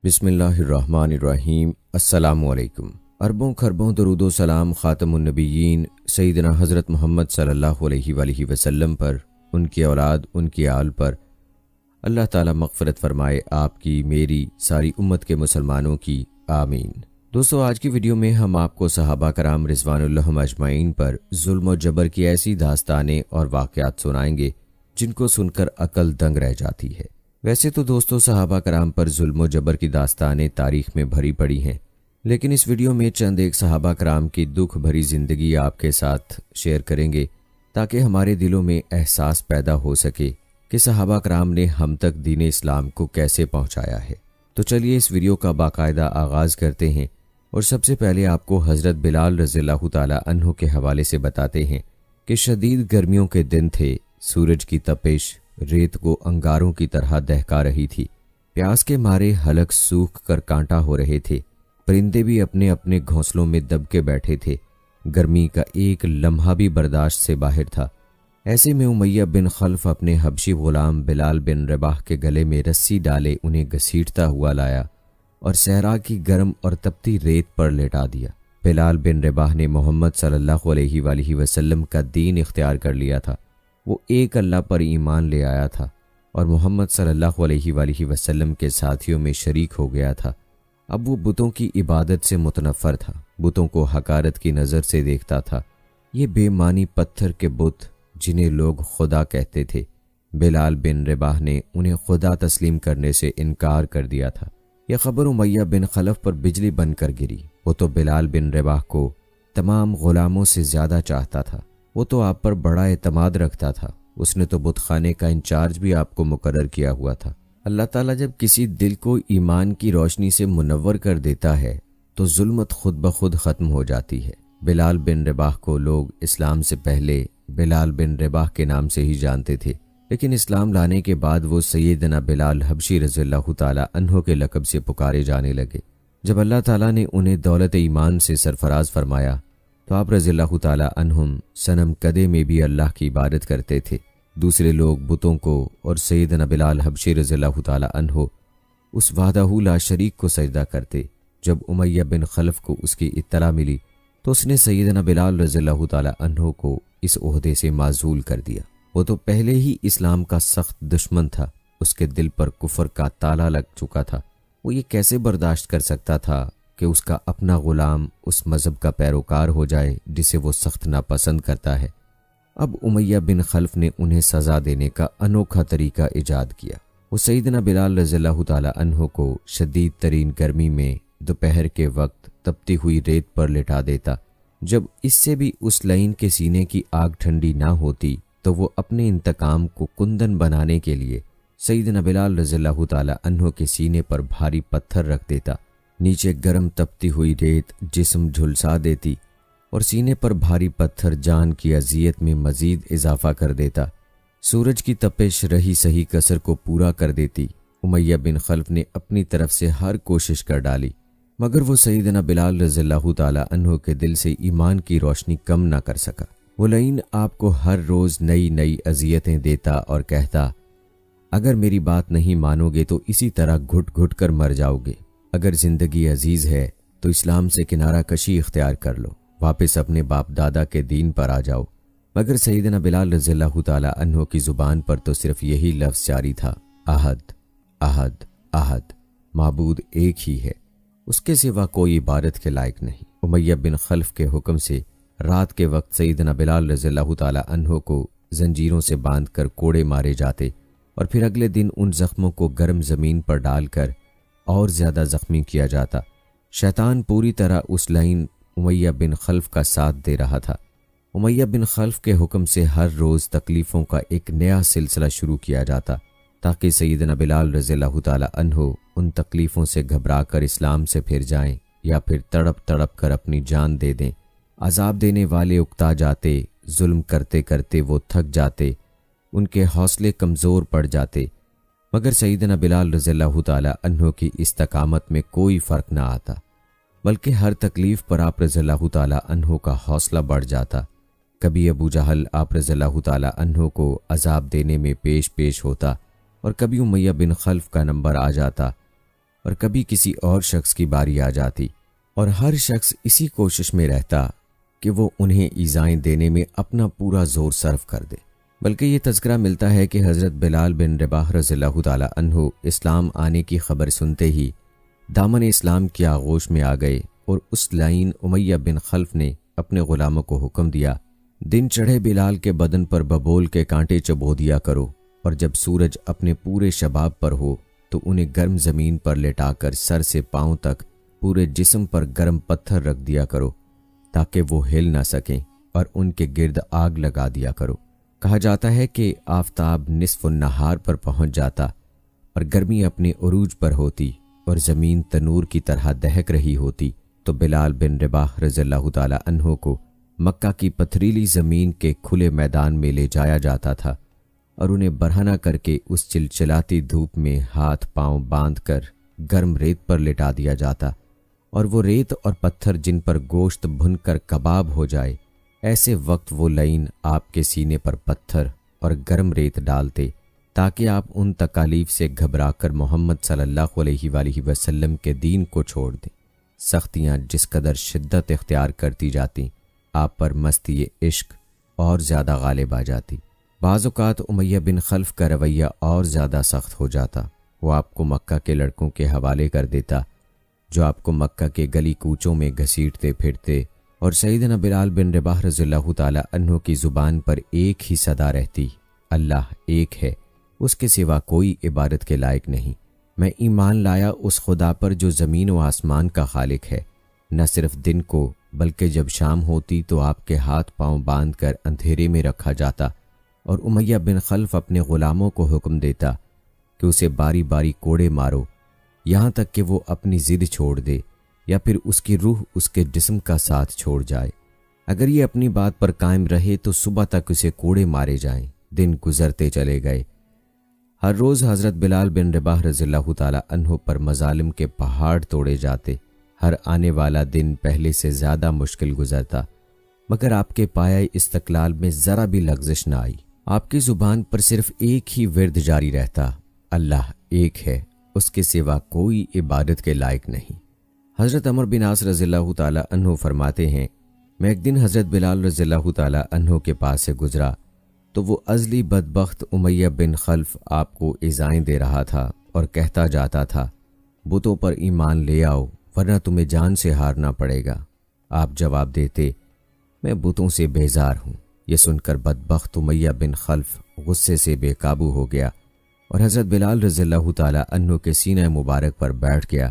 بسم اللہ الرحمن الرحیم۔ السلام علیکم۔ اربوں خربوں درود و سلام خاتم النبیین سیدنا حضرت محمد صلی اللہ علیہ وآلہ وسلم پر، ان کی اولاد، ان کی آل پر اللہ تعالیٰ مغفرت فرمائے، آپ کی، میری، ساری امت کے مسلمانوں کی، آمین۔ دوستو، آج کی ویڈیو میں ہم آپ کو صحابہ کرام رضوان اللہ اجمعین پر ظلم و جبر کی ایسی داستانیں اور واقعات سنائیں گے جن کو سن کر عقل دنگ رہ جاتی ہے۔ ویسے تو دوستو، صحابہ کرام پر ظلم و جبر کی داستانیں تاریخ میں بھری پڑی ہیں، لیکن اس ویڈیو میں چند ایک صحابہ کرام کی دکھ بھری زندگی آپ کے ساتھ شیئر کریں گے تاکہ ہمارے دلوں میں احساس پیدا ہو سکے کہ صحابہ کرام نے ہم تک دین اسلام کو کیسے پہنچایا ہے۔ تو چلیے اس ویڈیو کا باقاعدہ آغاز کرتے ہیں، اور سب سے پہلے آپ کو حضرت بلال رضی اللہ تعالیٰ عنہ کے حوالے سے بتاتے ہیں کہ شدید گرمیوں کے دن تھے، سورج کی تپش ریت کو انگاروں کی طرح دہکا رہی تھی، پیاس کے مارے حلق سوکھ کر کانٹا ہو رہے تھے، پرندے بھی اپنے اپنے گھونسلوں میں دب کے بیٹھے تھے، گرمی کا ایک لمحہ بھی برداشت سے باہر تھا۔ ایسے میں امیہ بن خلف اپنے حبشی غلام بلال بن رباح کے گلے میں رسی ڈالے انہیں گھسیٹتا ہوا لایا اور صحرا کی گرم اور تپتی ریت پر لیٹا دیا۔ بلال بن رباح نے محمد صلی اللہ علیہ وآلہ وسلم کا دین اختیار کر لیا تھا، وہ ایک اللہ پر ایمان لے آیا تھا اور محمد صلی اللہ علیہ وآلہ وسلم کے ساتھیوں میں شریک ہو گیا تھا۔ اب وہ بتوں کی عبادت سے متنفر تھا، بتوں کو حقارت کی نظر سے دیکھتا تھا۔ یہ بے معنی پتھر کے بت جنہیں لوگ خدا کہتے تھے، بلال بن رباح نے انہیں خدا تسلیم کرنے سے انکار کر دیا تھا۔ یہ خبر امیہ بن خلف پر بجلی بن کر گری۔ وہ تو بلال بن رباح کو تمام غلاموں سے زیادہ چاہتا تھا، وہ تو آپ پر بڑا اعتماد رکھتا تھا، اس نے تو بت خانے کا انچارج بھی آپ کو مقرر کیا ہوا تھا۔ اللہ تعالیٰ جب کسی دل کو ایمان کی روشنی سے منور کر دیتا ہے تو ظلمت خود بخود ختم ہو جاتی ہے۔ بلال بن رباح کو لوگ اسلام سے پہلے بلال بن رباح کے نام سے ہی جانتے تھے، لیکن اسلام لانے کے بعد وہ سیدنا بلال حبشی رضی اللہ تعالیٰ عنہ کے لقب سے پکارے جانے لگے۔ جب اللہ تعالیٰ نے انہیں دولت ایمان سے سرفراز فرمایا تو آپ رضی اللہ تعالیٰ عنہم صنم کدے میں بھی اللہ کی عبادت کرتے تھے۔ دوسرے لوگ بتوں کو اور سیدنا بلال حبشی رضی اللہ تعالیٰ عنہ اس وحدہ لا شریک کو سجدہ کرتے۔ جب امیہ بن خلف کو اس کی اطلاع ملی تو اس نے سیدنا بلال رضی اللہ تعالیٰ عنہ کو اس عہدے سے معزول کر دیا۔ وہ تو پہلے ہی اسلام کا سخت دشمن تھا، اس کے دل پر کفر کا تالا لگ چکا تھا۔ وہ یہ کیسے برداشت کر سکتا تھا کہ اس کا اپنا غلام اس مذہب کا پیروکار ہو جائے جسے وہ سخت ناپسند کرتا ہے۔ اب امیہ بن خلف نے انہیں سزا دینے کا انوکھا طریقہ ایجاد کیا۔ وہ سیدنا بلال رضی اللہ تعالیٰ عنہ کو شدید ترین گرمی میں دوپہر کے وقت تپتی ہوئی ریت پر لٹا دیتا۔ جب اس سے بھی اس لعین کے سینے کی آگ ٹھنڈی نہ ہوتی تو وہ اپنے انتقام کو کندن بنانے کے لیے سیدنا بلال رضی اللہ تعالیٰ عنہ کے سینے پر بھاری پتھر رکھ دیتا۔ نیچے گرم تپتی ہوئی ریت جسم جھلسا دیتی اور سینے پر بھاری پتھر جان کی اذیت میں مزید اضافہ کر دیتا۔ سورج کی تپش رہی صحیح کسر کو پورا کر دیتی۔ امیہ بن خلف نے اپنی طرف سے ہر کوشش کر ڈالی، مگر وہ سیدنا بلال رضی اللہ تعالیٰ عنہ کے دل سے ایمان کی روشنی کم نہ کر سکا۔ وہ لعین آپ کو ہر روز نئی نئی اذیتیں دیتا اور کہتا، اگر میری بات نہیں مانو گے تو اسی طرح گھٹ گھٹ کر مر جاؤ گے۔ اگر زندگی عزیز ہے تو اسلام سے کنارہ کشی اختیار کر لو، واپس اپنے باپ دادا کے دین پر آ جاؤ۔ مگر سیدنا بلال رضی اللہ تعالیٰ عنہ کی زبان پر تو صرف یہی لفظ جاری تھا، احد احد احد، معبود ایک ہی ہے، اس کے سوا کوئی عبادت کے لائق نہیں۔ امیہ بن خلف کے حکم سے رات کے وقت سیدنا بلال رضی اللہ تعالیٰ عنہ کو زنجیروں سے باندھ کر کوڑے مارے جاتے اور پھر اگلے دن ان زخموں کو گرم زمین پر ڈال کر اور زیادہ زخمی کیا جاتا۔ شیطان پوری طرح اس لعین امیہ بن خلف کا ساتھ دے رہا تھا۔ امیہ بن خلف کے حکم سے ہر روز تکلیفوں کا ایک نیا سلسلہ شروع کیا جاتا تاکہ سیدنا بلال رضی اللہ تعالیٰ عنہ ان تکلیفوں سے گھبرا کر اسلام سے پھر جائیں یا پھر تڑپ تڑپ کر اپنی جان دے دیں۔ عذاب دینے والے اکتا جاتے، ظلم کرتے کرتے وہ تھک جاتے، ان کے حوصلے کمزور پڑ جاتے، مگر سیدنا بلال رضی اللہ تعالیٰ عنہ کی استقامت میں کوئی فرق نہ آتا، بلکہ ہر تکلیف پر آپ رضی اللہ تعالیٰ عنہ کا حوصلہ بڑھ جاتا۔ کبھی ابو جہل آپ رضی اللہ تعالیٰ عنہ کو عذاب دینے میں پیش ہوتا اور کبھی امیہ بن خلف کا نمبر آ جاتا اور کبھی کسی اور شخص کی باری آ جاتی اور ہر شخص اسی کوشش میں رہتا کہ وہ انہیں ایذائیں دینے میں اپنا پورا زور صرف کر دے۔ بلکہ یہ تذکرہ ملتا ہے کہ حضرت بلال بن رباح رضی اللہ تعالی عنہ اسلام آنے کی خبر سنتے ہی دامن اسلام کی آغوش میں آ گئے اور اس لعین امیہ بن خلف نے اپنے غلاموں کو حکم دیا، دن چڑھے بلال کے بدن پر ببول کے کانٹے چبو دیا کرو، اور جب سورج اپنے پورے شباب پر ہو تو انہیں گرم زمین پر لٹا کر سر سے پاؤں تک پورے جسم پر گرم پتھر رکھ دیا کرو تاکہ وہ ہل نہ سکیں، اور ان کے گرد آگ لگا دیا کرو۔ کہا جاتا ہے کہ آفتاب نصف النہار پر پہنچ جاتا اور گرمی اپنے عروج پر ہوتی اور زمین تنور کی طرح دہک رہی ہوتی تو بلال بن رباح رضی اللہ تعالی عنہ کو مکہ کی پتھریلی زمین کے کھلے میدان میں لے جایا جاتا تھا اور انہیں برہنہ کر کے اس چلچلاتی دھوپ میں ہاتھ پاؤں باندھ کر گرم ریت پر لٹا دیا جاتا، اور وہ ریت اور پتھر جن پر گوشت بھن کر کباب ہو جائے، ایسے وقت وہ لعین آپ کے سینے پر پتھر اور گرم ریت ڈالتے تاکہ آپ ان تکالیف سے گھبرا کر محمد صلی اللہ علیہ وآلہ وسلم کے دین کو چھوڑ دیں۔ سختیاں جس قدر شدت اختیار کرتی جاتی، آپ پر مستی عشق اور زیادہ غالب آ جاتی۔ بعض اوقات امیہ بن خلف کا رویہ اور زیادہ سخت ہو جاتا، وہ آپ کو مکہ کے لڑکوں کے حوالے کر دیتا جو آپ کو مکہ کے گلی کوچوں میں گھسیٹتے پھرتے، اور سیدنا بلال بن رباح رضی اللہ تعالی عنہ کی زبان پر ایک ہی صدا رہتی، اللہ ایک ہے، اس کے سوا کوئی عبادت کے لائق نہیں، میں ایمان لایا اس خدا پر جو زمین و آسمان کا خالق ہے۔ نہ صرف دن کو بلکہ جب شام ہوتی تو آپ کے ہاتھ پاؤں باندھ کر اندھیرے میں رکھا جاتا اور امیہ بن خلف اپنے غلاموں کو حکم دیتا کہ اسے باری باری کوڑے مارو یہاں تک کہ وہ اپنی ضد چھوڑ دے یا پھر اس کی روح اس کے جسم کا ساتھ چھوڑ جائے۔ اگر یہ اپنی بات پر قائم رہے تو صبح تک اسے کوڑے مارے جائیں۔ دن گزرتے چلے گئے۔ ہر روز حضرت بلال بن رباح رضی اللہ تعالی عنہ پر مظالم کے پہاڑ توڑے جاتے۔ ہر آنے والا دن پہلے سے زیادہ مشکل گزرتا، مگر آپ کے پایہ استقلال میں ذرا بھی لغزش نہ آئی۔ آپ کی زبان پر صرف ایک ہی ورد جاری رہتا، اللہ ایک ہے، اس کے سوا کوئی عبادت کے لائق نہیں۔ حضرت عمر بن عاص رضی اللہ تعالی عنہ فرماتے ہیں، میں ایک دن حضرت بلال رضی اللہ تعالی عنہ کے پاس سے گزرا تو وہ ازلی بدبخت امیہ بن خلف آپ کو ایذائیں دے رہا تھا اور کہتا جاتا تھا، بتوں پر ایمان لے آؤ ورنہ تمہیں جان سے ہارنا پڑے گا۔ آپ جواب دیتے، میں بتوں سے بیزار ہوں۔ یہ سن کر بدبخت امیہ بن خلف غصے سے بے قابو ہو گیا اور حضرت بلال رضی اللہ تعالی عنہ کے سینہ مبارک پر بیٹھ گیا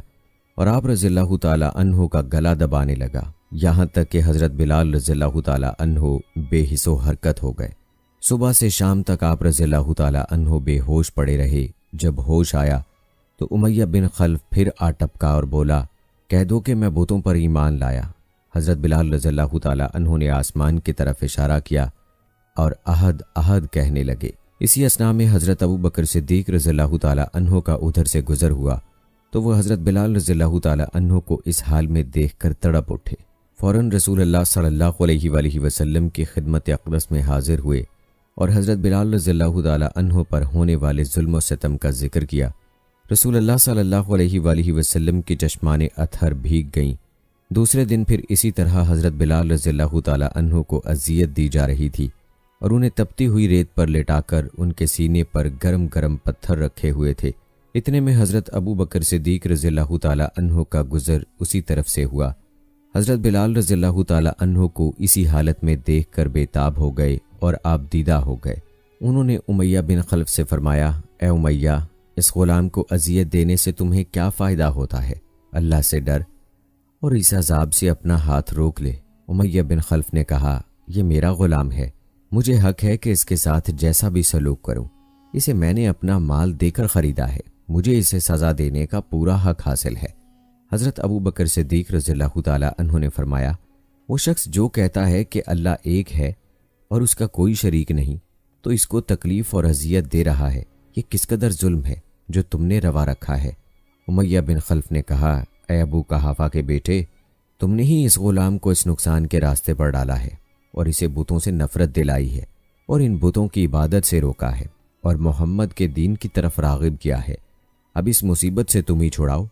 اور آپ رضی اللہ تعالی عنہ کا گلا دبانے لگا، یہاں تک کہ حضرت بلال رضی اللہ تعالی عنہ بے حس و حرکت ہو گئے۔ صبح سے شام تک آپ رضی اللہ تعالی عنہ بے ہوش پڑے رہے۔ جب ہوش آیا تو امیہ بن خلف پھر آ ٹپکا اور بولا، کہہ دو کہ میں بتوں پر ایمان لایا۔ حضرت بلال رضی اللہ تعالی عنہ نے آسمان کی طرف اشارہ کیا اور احد احد کہنے لگے۔ اسی اثناء میں حضرت ابو بکر صدیق رضی اللہ تعالی عنہ کا ادھر سے گزر ہوا تو وہ حضرت بلال رضی اللہ تعالی عنہ کو اس حال میں دیکھ کر تڑپ اٹھے۔ فوراً رسول اللہ صلی اللہ علیہ وآلہ وسلم کی خدمت اقدس میں حاضر ہوئے اور حضرت بلال رضی اللہ تعالی عنہ پر ہونے والے ظلم و ستم کا ذکر کیا۔ رسول اللہ صلی اللہ علیہ وآلہ وسلم کی چشمان اطہر بھیگ گئیں۔ دوسرے دن پھر اسی طرح حضرت بلال رضی اللہ تعالی عنہ کو اذیت دی جا رہی تھی اور انہیں تپتی ہوئی ریت پر لٹا کر ان کے سینے پر گرم گرم پتھر رکھے ہوئے تھے۔ اتنے میں حضرت ابو بکر صدیق رضی اللہ تعالی عنہ کا گزر اسی طرف سے ہوا۔ حضرت بلال رضی اللہ تعالی عنہ کو اسی حالت میں دیکھ کر بے تاب ہو گئے اور آپ دیدہ ہو گئے۔ انہوں نے امیہ بن خلف سے فرمایا، اے امیہ، اس غلام کو اذیت دینے سے تمہیں کیا فائدہ ہوتا ہے؟ اللہ سے ڈر اور اس عذاب سے اپنا ہاتھ روک لے۔ امیہ بن خلف نے کہا، یہ میرا غلام ہے، مجھے حق ہے کہ اس کے ساتھ جیسا بھی سلوک کروں، اسے میں نے اپنا مال دے کر خریدا ہے، مجھے اسے سزا دینے کا پورا حق حاصل ہے۔ حضرت ابو بکر صدیق رضی اللہ تعالی عنہ نے فرمایا، وہ شخص جو کہتا ہے کہ اللہ ایک ہے اور اس کا کوئی شریک نہیں تو اس کو تکلیف اور اذیت دے رہا ہے، یہ کس قدر ظلم ہے جو تم نے روا رکھا ہے۔ امیہ بن خلف نے کہا، اے ابو قحافہ کے بیٹے، تم نے ہی اس غلام کو اس نقصان کے راستے پر ڈالا ہے اور اسے بتوں سے نفرت دلائی ہے اور ان بتوں کی عبادت سے روکا ہے اور محمد کے دین کی طرف راغب کیا ہے۔ اب اس مصیبت سے تم ہی چھڑاؤ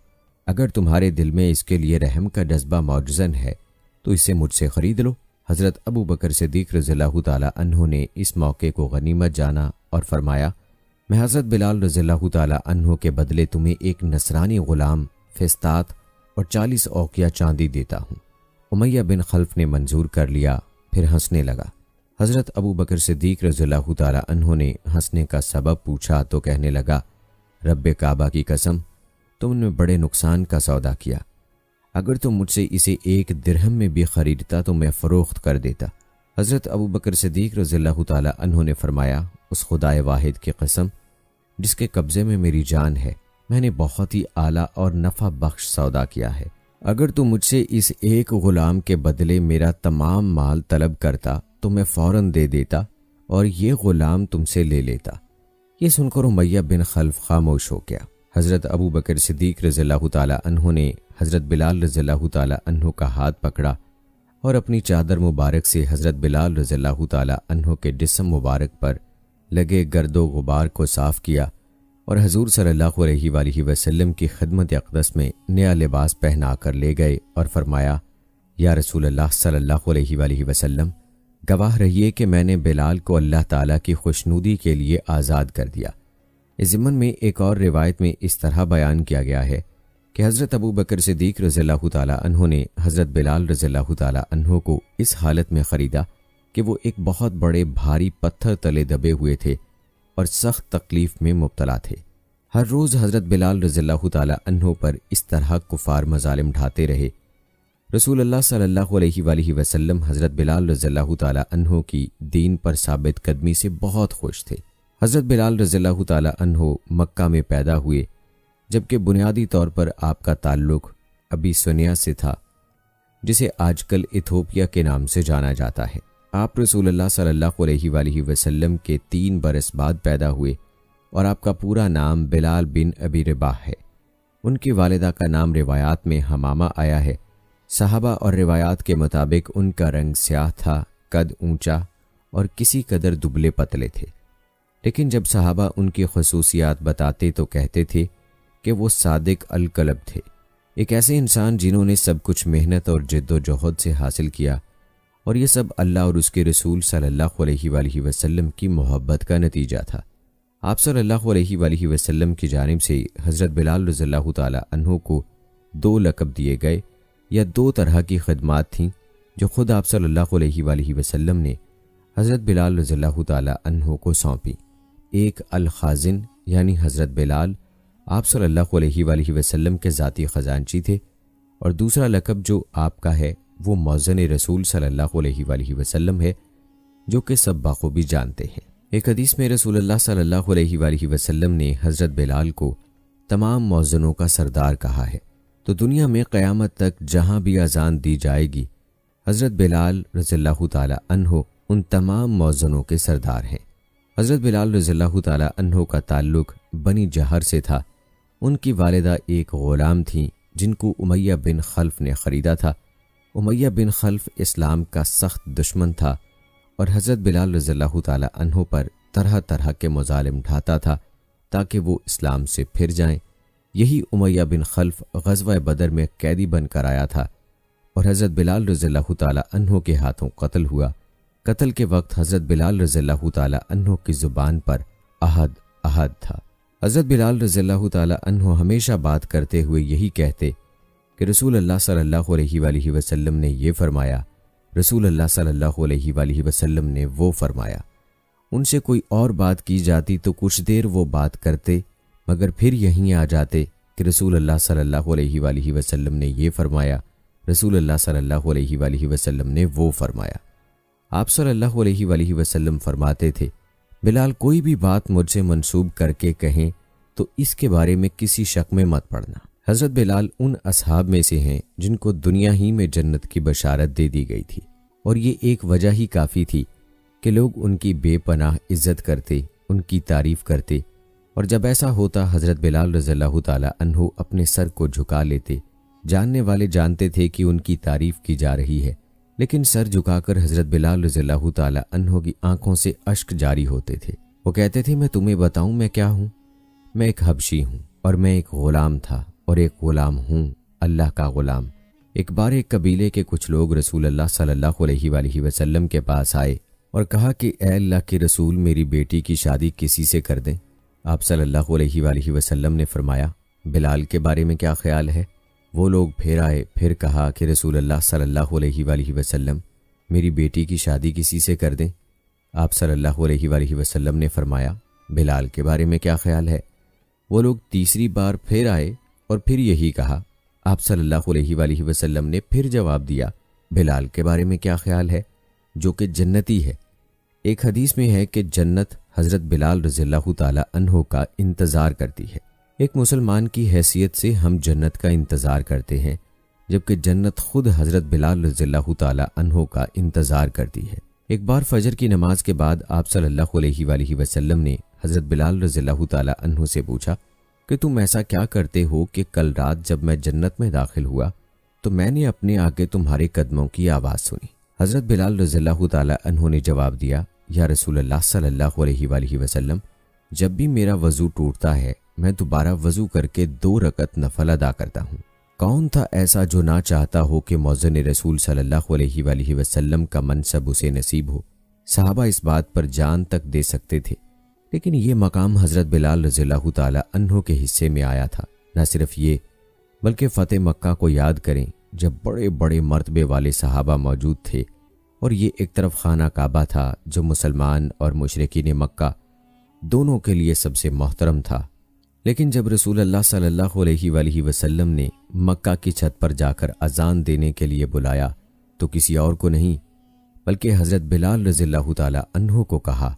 اگر تمہارے دل میں اس کے لیے رحم کا جذبہ موجزن ہے تو اسے مجھ سے خرید لو۔ حضرت ابو بکر صدیق رضی اللہ تعالی عنہ نے اس موقع کو غنیمت جانا اور فرمایا، میں حضرت بلال رضی اللہ تعالی عنہ کے بدلے تمہیں ایک نصرانی غلام، فستات اور 40 اوقیہ چاندی دیتا ہوں۔ امیہ بن خلف نے منظور کر لیا، پھر ہنسنے لگا۔ حضرت ابو بکر صدیق رضی اللہ تعالی عنہ نے ہنسنے کا سبب پوچھا تو کہنے لگا، رب کعبہ کی قسم، تم نے بڑے نقصان کا سودا کیا۔ اگر تم مجھ سے اسے 1 درہم میں بھی خریدتا تو میں فروخت کر دیتا۔ حضرت ابو بکر صدیق رضی اللہ تعالی عنہ نے فرمایا، اس خدائے واحد کی قسم جس کے قبضے میں میری جان ہے، میں نے بہت ہی اعلیٰ اور نفع بخش سودا کیا ہے۔ اگر تم مجھ سے اس ایک غلام کے بدلے میرا تمام مال طلب کرتا تو میں فوراً دے دیتا اور یہ غلام تم سے لے لیتا۔ یہ سن کر امیہ بن خلف خاموش ہو گیا۔ حضرت ابو بکر صدیق رضی اللہ تعالی عنہ نے حضرت بلال رضی اللہ تعالی عنہ کا ہاتھ پکڑا اور اپنی چادر مبارک سے حضرت بلال رضی اللہ تعالی عنہ کے جسم مبارک پر لگے گرد و غبار کو صاف کیا اور حضور صلی اللہ علیہ وآلہ وسلم کی خدمت اقدس میں نیا لباس پہنا کر لے گئے اور فرمایا، یا رسول اللہ صلی اللہ علیہ وآلہ وسلم، گواہ رہیے کہ میں نے بلال کو اللہ تعالیٰ کی خوشنودی کے لیے آزاد کر دیا۔ اس ضمن میں ایک اور روایت میں اس طرح بیان کیا گیا ہے کہ حضرت ابو بکر صدیق رضی اللہ تعالی عنہ نے حضرت بلال رضی اللہ تعالی عنہ کو اس حالت میں خریدا کہ وہ ایک بہت بڑے بھاری پتھر تلے دبے ہوئے تھے اور سخت تکلیف میں مبتلا تھے۔ ہر روز حضرت بلال رضی اللہ تعالی عنہ پر اس طرح کفار مظالم ڈھاتے رہے۔ رسول اللہ صلی اللہ علیہ وآلہ وسلم حضرت بلال رضی اللہ تعالی عنہ کی دین پر ثابت قدمی سے بہت خوش تھے۔ حضرت بلال رضی اللہ تعالی عنہ مکہ میں پیدا ہوئے، جبکہ بنیادی طور پر آپ کا تعلق ابیسنیہ سے تھا، جسے آج کل ایتھوپیا کے نام سے جانا جاتا ہے۔ آپ رسول اللہ صلی اللہ علیہ وآلہ وسلم کے 3 برس بعد پیدا ہوئے اور آپ کا پورا نام بلال بن ابی رباح ہے۔ ان کی والدہ کا نام روایات میں حمامہ آیا ہے۔ صحابہ اور روایات کے مطابق ان کا رنگ سیاہ تھا، قد اونچا اور کسی قدر دبلے پتلے تھے، لیکن جب صحابہ ان کی خصوصیات بتاتے تو کہتے تھے کہ وہ صادق القلب تھے، ایک ایسے انسان جنہوں نے سب کچھ محنت اور جد و جہد سے حاصل کیا، اور یہ سب اللہ اور اس کے رسول صلی اللہ علیہ وآلہ وسلم کی محبت کا نتیجہ تھا۔ آپ صلی اللہ علیہ وآلہ وسلم کی جانب سے حضرت بلال رضی اللہ تعالی عنہ کو 2 لقب دیے گئے، یا 2 طرح کی خدمات تھیں جو خود آپ صلی اللہ علیہ وآلہ وسلم نے حضرت بلال رضی اللہ تعالی عنہ کو سونپی۔ ایک الخازن یعنی حضرت بلال آپ صلی اللہ علیہ وآلہ وسلم کے ذاتی خزانچی تھے، اور دوسرا لقب جو آپ کا ہے وہ موزن رسول صلی اللہ علیہ وآلہ وسلم ہے، جو کہ سب بخوبی جانتے ہیں۔ ایک حدیث میں رسول اللہ صلی اللہ علیہ وآلہ وسلم نے حضرت بلال کو تمام موزنوں کا سردار کہا ہے، تو دنیا میں قیامت تک جہاں بھی اذان دی جائے گی، حضرت بلال رضی اللہ تعالی عنہ ان تمام موزنوں کے سردار ہیں۔ حضرت بلال رضی اللہ تعالی عنہ کا تعلق بنی جہر سے تھا۔ ان کی والدہ ایک غلام تھیں جن کو امیہ بن خلف نے خریدا تھا۔ امیہ بن خلف اسلام کا سخت دشمن تھا اور حضرت بلال رضی اللہ تعالی عنہ پر طرح طرح کے مظالم ڈھاتا تھا تاکہ وہ اسلام سے پھر جائیں۔ یہی امیہ بن خلف غزوہ بدر میں قیدی بن کر آیا تھا اور حضرت بلال رضی اللہ تعالی عنہ کے ہاتھوں قتل ہوا۔ قتل کے وقت حضرت بلال رضی اللہ تعالی عنہ کی زبان پر احد احد تھا۔ حضرت بلال رضی اللہ تعالی عنہ ہمیشہ بات کرتے ہوئے یہی کہتے کہ رسول اللہ صلی اللہ علیہ وآلہ وسلم نے یہ فرمایا، رسول اللہ صلی اللہ علیہ وآلہ وسلم نے وہ فرمایا۔ ان سے کوئی اور بات کی جاتی تو کچھ دیر وہ بات کرتے، مگر پھر یہیں آ جاتے کہ رسول اللہ صلی اللہ علیہ وآلہ وسلم نے یہ فرمایا، رسول اللہ صلی اللہ علیہ وآلہ وسلم نے وہ فرمایا۔ آپ صلی اللہ علیہ وآلہ وسلم فرماتے تھے، بلال کوئی بھی بات مجھ سے منسوب کر کے کہیں تو اس کے بارے میں کسی شک میں مت پڑنا۔ حضرت بلال ان اصحاب میں سے ہیں جن کو دنیا ہی میں جنت کی بشارت دے دی گئی تھی، اور یہ ایک وجہ ہی کافی تھی کہ لوگ ان کی بے پناہ عزت کرتے، ان کی تعریف کرتے، اور جب ایسا ہوتا حضرت بلال رضی اللہ تعالی عنہ اپنے سر کو جھکا لیتے۔ جاننے والے جانتے تھے کہ ان کی تعریف کی جا رہی ہے، لیکن سر جھکا کر حضرت بلال رضی اللہ تعالی عنہ کی آنکھوں سے اشک جاری ہوتے تھے۔ وہ کہتے تھے، میں تمہیں بتاؤں میں کیا ہوں؟ میں ایک حبشی ہوں اور میں ایک غلام تھا اور ایک غلام ہوں، اللہ کا غلام۔ ایک بار ایک قبیلے کے کچھ لوگ رسول اللہ صلی اللہ علیہ وآلہ وسلم کے پاس آئے اور کہا کہ اے اللہ کے رسول، میری بیٹی کی شادی کسی سے کر دیں۔ آپ صلی اللہ علیہ وآلہ وسلم نے فرمایا، بلال کے بارے میں کیا خیال ہے؟ وہ لوگ پھر آئے، پھر کہا کہ رسول اللہ صلی اللہ علیہ وآلہ وسلم، میری بیٹی کی شادی کسی سے کر دیں۔ آپ صلی اللہ علیہ وآلہ وسلم نے فرمایا، بلال کے بارے میں کیا خیال ہے؟ وہ لوگ تیسری بار پھر آئے اور پھر یہی کہا۔ آپ صلی اللہ علیہ وآلہ وسلم نے پھر جواب دیا، بلال کے بارے میں کیا خیال ہے، جو کہ جنتی ہے۔ ایک حدیث میں ہے کہ جنت حضرت بلال رضی اللہ تعالی عنہ کا انتظار کرتی ہے۔ ایک مسلمان کی حیثیت سے ہم جنت کا انتظار کرتے ہیں، جبکہ جنت خود حضرت بلال رضی اللہ تعالی عنہ کا انتظار کرتی ہے۔ ایک بار فجر کی نماز کے بعد آپ صلی اللہ علیہ وآلہ وسلم نے حضرت بلال رضی اللہ تعالی عنہ سے پوچھا کہ تم ایسا کیا کرتے ہو کہ کل رات جب میں جنت میں داخل ہوا تو میں نے اپنے آگے تمہارے قدموں کی آواز سنی۔ حضرت بلال رضی اللہ تعالی عنہ نے جواب دیا، یا رسول اللہ صلی اللہ علیہ وآلہ وسلم، جب بھی میرا وضو ٹوٹتا ہے میں دوبارہ وضو کر کے 2 رکعت نفل ادا کرتا ہوں۔ کون تھا ایسا جو نہ چاہتا ہو کہ مؤذن رسول صلی اللہ علیہ وآلہ وسلم کا منصب اسے نصیب ہو؟ صحابہ اس بات پر جان تک دے سکتے تھے، لیکن یہ مقام حضرت بلال رضی اللہ تعالی عنہ کے حصے میں آیا تھا۔ نہ صرف یہ بلکہ فتح مکہ کو یاد کریں، جب بڑے بڑے مرتبے والے صحابہ موجود تھے اور یہ ایک طرف خانہ کعبہ تھا جو مسلمان اور مشرکین مکہ دونوں کے لیے سب سے محترم تھا، لیکن جب رسول اللہ صلی اللہ علیہ وآلہ وسلم نے مکہ کی چھت پر جا کر اذان دینے کے لیے بلایا تو کسی اور کو نہیں بلکہ حضرت بلال رضی اللہ تعالی عنہ کو کہا،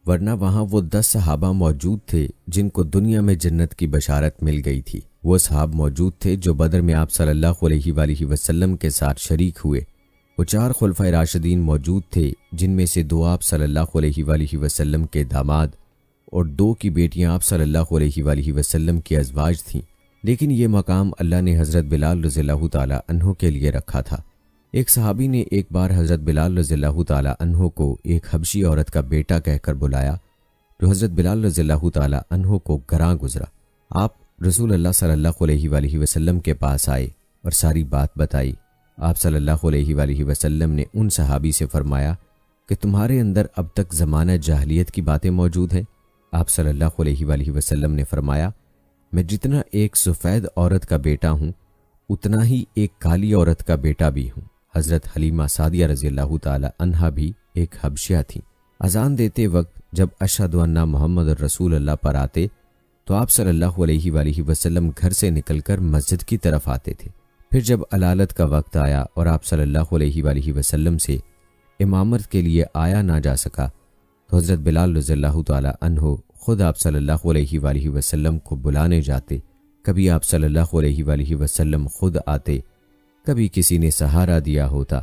ورنہ وہاں وہ 10 صحابہ موجود تھے جن کو دنیا میں جنت کی بشارت مل گئی تھی۔ وہ صحابہ موجود تھے جو بدر میں آپ صلی اللہ علیہ وآلہ وسلم کے ساتھ شریک ہوئے۔ وہ 4 خلفائے راشدین موجود تھے جن میں سے 2 آپ صلی اللہ علیہ وآلہ وسلم کے داماد اور 2 کی بیٹیاں آپ صلی اللہ علیہ وآلہ وسلم کی ازواج تھیں، لیکن یہ مقام اللہ نے حضرت بلال رضی اللہ تعالی عنہ کے لیے رکھا تھا۔ ایک صحابی نے ایک بار حضرت بلال رضی اللہ تعالی عنہ کو ایک حبشی عورت کا بیٹا کہہ کر بلایا، جو حضرت بلال رضی اللہ تعالی عنہ کو گراں گزرا۔ آپ رسول اللہ صلی اللہ علیہ وآلہ وسلم کے پاس آئے اور ساری بات بتائی۔ آپ صلی اللہ علیہ وآلہ وسلم نے ان صحابی سے فرمایا کہ تمہارے اندر اب تک زمانہ جاہلیت کی باتیں موجود ہیں؟ آپ صلی اللہ علیہ وآلہ وسلم نے فرمایا، میں جتنا ایک سفید عورت کا بیٹا ہوں اتنا ہی ایک کالی عورت کا بیٹا بھی ہوں۔ حضرت حلیمہ سعدیہ رضی اللہ تعالی عنہا بھی ایک حبشیہ تھیں۔ اذان دیتے وقت جب اشہد ان محمد رسول اللہ پر آتے تو آپ صلی اللہ علیہ وآلہ وسلم گھر سے نکل کر مسجد کی طرف آتے تھے۔ پھر جب علالت کا وقت آیا اور آپ صلی اللہ علیہ وآلہ وسلم سے امامت کے لیے آیا نہ جا سکا تو حضرت بلال رضی اللہ تعالی عنہ خود آپ صلی اللہ علیہ وآلہ وسلم کو بلانے جاتے۔ کبھی آپ صلی اللہ علیہ وآلہ وسلم خود آتے، کبھی کسی نے سہارا دیا ہوتا۔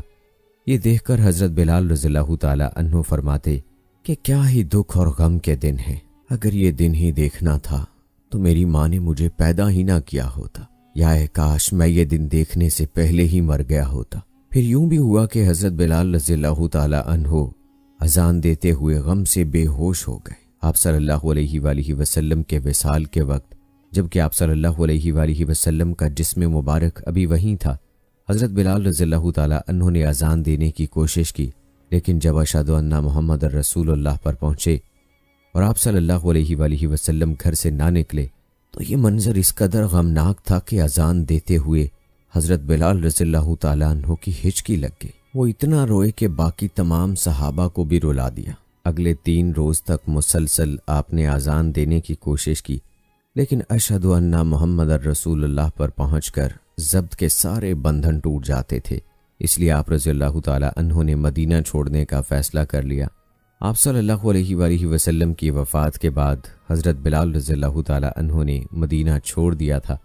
یہ دیکھ کر حضرت بلال رضی اللہ تعالی عنہ فرماتے کہ کیا ہی دکھ اور غم کے دن ہیں، اگر یہ دن ہی دیکھنا تھا تو میری ماں نے مجھے پیدا ہی نہ کیا ہوتا، یا اے کاش میں یہ دن دیکھنے سے پہلے ہی مر گیا ہوتا۔ پھر یوں بھی ہوا کہ حضرت بلال رضی اللہ تعالی عنہ اذان دیتے ہوئے غم سے بے ہوش ہو گئے۔ آپ صلی اللہ علیہ وآلہ وسلم کے وصال کے وقت، جبکہ آپ صلی اللہ علیہ وآلہ وسلم کا جسم مبارک ابھی وہیں تھا، حضرت بلال رضی اللہ تعالی عنہ نے اذان دینے کی کوشش کی، لیکن جب اشہد ان محمد رسول اللہ پر پہنچے اور آپ صلی اللہ علیہ وآلہ وسلم گھر سے نہ نکلے تو یہ منظر اس قدر غمناک تھا کہ اذان دیتے ہوئے حضرت بلال رضی اللہ تعالی عنہ کی ہچکی لگ گئی۔ وہ اتنا روئے کہ باقی تمام صحابہ کو بھی رلا دیا۔ اگلے 3 روز تک مسلسل آپ نے اذان دینے کی کوشش کی، لیکن اشہد ان محمد رسول اللہ پر پہنچ کر ضبط کے سارے بندھن ٹوٹ جاتے تھے۔ اس لیے آپ رضی اللہ تعالی عنہ نے مدینہ چھوڑنے کا فیصلہ کر لیا۔ آپ صلی اللہ علیہ وآلہ وسلم کی وفات کے بعد حضرت بلال رضی اللہ تعالی عنہ نے مدینہ چھوڑ دیا تھا۔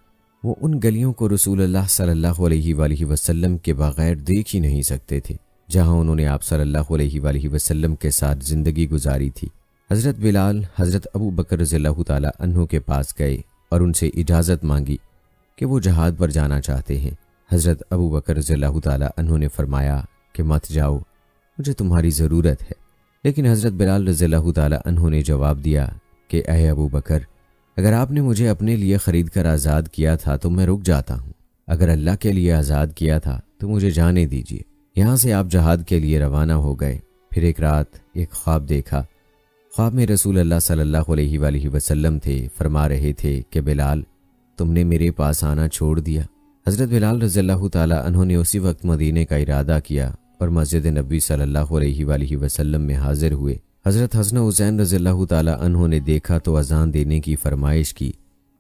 وہ ان گلیوں کو رسول اللہ صلی اللہ علیہ وآلہ وسلم کے بغیر دیکھ ہی نہیں سکتے تھے جہاں انہوں نے آپ صلی اللہ علیہ وآلہ وسلم کے ساتھ زندگی گزاری تھی۔ حضرت بلال حضرت ابو بکر رضی اللہ تعالی عنہ کے پاس گئے اور ان سے اجازت مانگی کہ وہ جہاد پر جانا چاہتے ہیں۔ حضرت ابو بکر رضی اللہ تعالی عنہ نے فرمایا کہ مت جاؤ، مجھے تمہاری ضرورت ہے، لیکن حضرت بلال رضی اللہ تعالی عنہ نے جواب دیا کہ اے ابو بکر، اگر آپ نے مجھے اپنے لیے خرید کر آزاد کیا تھا تو میں رک جاتا ہوں، اگر اللہ کے لیے آزاد کیا تھا تو مجھے جانے دیجیے۔ یہاں سے آپ جہاد کے لیے روانہ ہو گئے۔ پھر ایک رات ایک خواب دیکھا۔ خواب میں رسول اللہ صلی اللہ علیہ وآلہ وسلم تھے، فرما رہے تھے کہ بلال، تم نے میرے پاس آنا چھوڑ دیا۔ حضرت بلال رضی اللہ تعالی عنہ نے اسی وقت مدینے کا ارادہ کیا اور مسجد نبوی صلی اللہ علیہ وآلہ وسلم میں حاضر ہوئے۔ حضرت حسن حسین رضی اللہ تعالی عنہ نے دیکھا تو اذان دینے کی فرمائش کی۔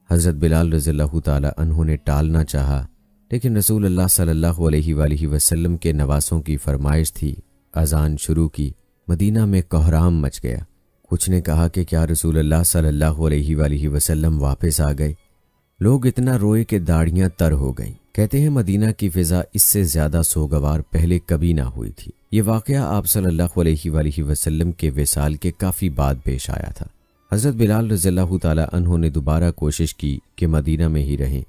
حضرت بلال رضی اللہ تعالی عنہ نے ٹالنا چاہا، لیکن رسول اللہ صلی اللہ علیہ وآلہ وسلم کے نواسوں کی فرمائش تھی۔ اذان شروع کی، مدینہ میں کوہرام مچ گیا۔ کچھ نے کہا کہ کیا رسول اللہ صلی اللہ علیہ وآلہ وسلم واپس آ گئے؟ لوگ اتنا روئے کہ داڑھیاں تر ہو گئیں۔ کہتے ہیں مدینہ کی فضا اس سے زیادہ سوگوار پہلے کبھی نہ ہوئی تھی۔ یہ واقعہ آپ صلی اللہ علیہ وآلہ وسلم کے وصال کے کافی بعد پیش آیا تھا۔ حضرت بلال رضی اللہ تعالی عنہ نے دوبارہ کوشش کی کہ مدینہ میں ہی رہیں،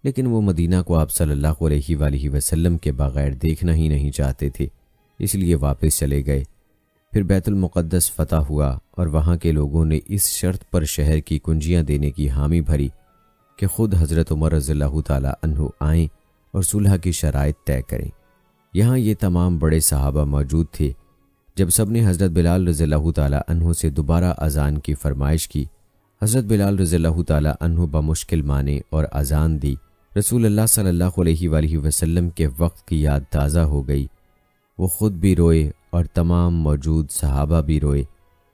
لیکن وہ مدینہ کو آپ صلی اللہ علیہ وآلہ وسلم کے بغیر دیکھنا ہی نہیں چاہتے تھے، اس لیے واپس چلے گئے۔ پھر بیت المقدس فتح ہوا اور وہاں کے لوگوں نے اس شرط پر شہر کی کنجیاں دینے کی حامی بھری کہ خود حضرت عمر رضی اللہ تعالی عنہ آئیں اور صلح کی شرائط طے کریں۔ یہاں یہ تمام بڑے صحابہ موجود تھے۔ جب سب نے حضرت بلال رضی اللہ تعالی عنہ سے دوبارہ اذان کی فرمائش کی، حضرت بلال رضی اللہ تعالی عنہ بمشکل مانے اور اذان دی۔ رسول اللہ صلی اللہ علیہ وآلہ وسلم کے وقت کی یاد تازہ ہو گئی۔ وہ خود بھی روئے اور تمام موجود صحابہ بھی روئے۔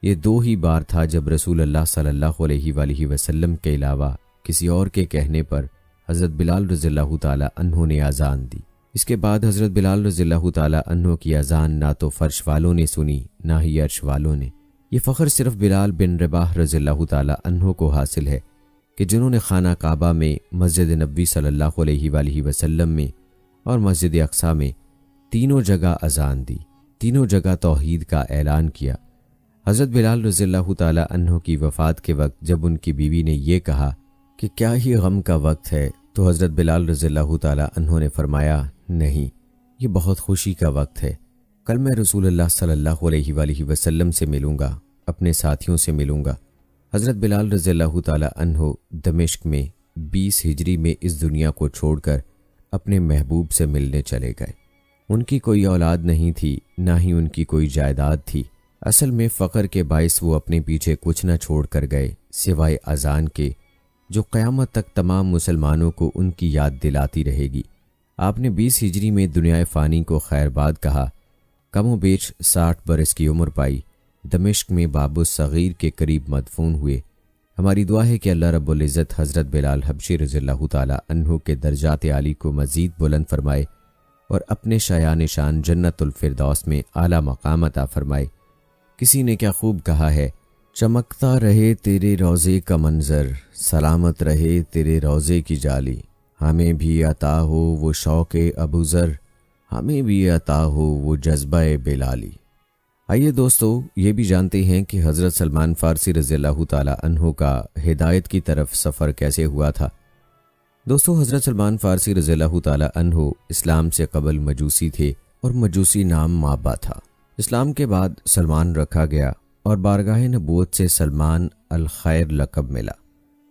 یہ دو ہی بار تھا جب رسول اللہ صلی اللہ علیہ وآلہ وسلم کے علاوہ کسی اور کے کہنے پر حضرت بلال رضی اللہ تعالی عنہ نے اذان دی۔ اس کے بعد حضرت بلال رضی اللہ تعالی عنہ کی اذان نہ تو فرش والوں نے سنی نہ ہی عرش والوں نے۔ یہ فخر صرف بلال بن رباح رضی اللہ تعالی عنہ کو حاصل ہے کہ جنہوں نے خانہ کعبہ میں، مسجد نبوی صلی اللہ علیہ وآلہ وسلم میں اور مسجد اقصیٰ میں تینوں جگہ اذان دی، تینوں جگہ توحید کا اعلان کیا۔ حضرت بلال رضی اللہ تعالی عنہ کی وفات کے وقت جب ان کی بیوی نے یہ کہا کہ کیا ہی غم کا وقت ہے، تو حضرت بلال رضی اللہ تعالی عنہ نے فرمایا، نہیں، یہ بہت خوشی کا وقت ہے۔ کل میں رسول اللہ صلی اللہ علیہ وآلہ وسلم سے ملوں گا، اپنے ساتھیوں سے ملوں گا۔ حضرت بلال رضی اللہ تعالی عنہ دمشق میں 20 ہجری میں اس دنیا کو چھوڑ کر اپنے محبوب سے ملنے چلے گئے۔ ان کی کوئی اولاد نہیں تھی، نہ ہی ان کی کوئی جائیداد تھی۔ اصل میں فقر کے باعث وہ اپنے پیچھے کچھ نہ چھوڑ کر گئے سوائے اذان کے، جو قیامت تک تمام مسلمانوں کو ان کی یاد دلاتی رہے گی۔ آپ نے 20 ہجری میں دنیا فانی کو خیر باد کہا، کم و بیش 60 برس کی عمر پائی، دمشق میں باب الصغیر کے قریب مدفون ہوئے۔ ہماری دعا ہے کہ اللہ رب العزت حضرت بلال حبشی رضی اللہ تعالی عنہ کے درجات عالی کو مزید بلند فرمائے اور اپنے شایان شان جنت الفردوس میں اعلیٰ مقام عطا فرمائے۔ کسی نے کیا خوب کہا ہے، چمکتا رہے تیرے روضے کا منظر، سلامت رہے تیرے روضے کی جالی، ہمیں بھی عطا ہو وہ شوق ابوذر، ہمیں بھی عطا ہو وہ جذبہ بلالی۔ آئیے دوستو یہ بھی جانتے ہیں کہ حضرت سلمان فارسی رضی اللہ تعالی عنہ کا ہدایت کی طرف سفر کیسے ہوا تھا۔ دوستو حضرت سلمان فارسی رضی اللہ تعالی عنہ اسلام سے قبل مجوسی تھے اور مجوسی نام مابا تھا۔ اسلام کے بعد سلمان رکھا گیا اور بارگاہ نبوت سے سلمان الخیر لقب ملا۔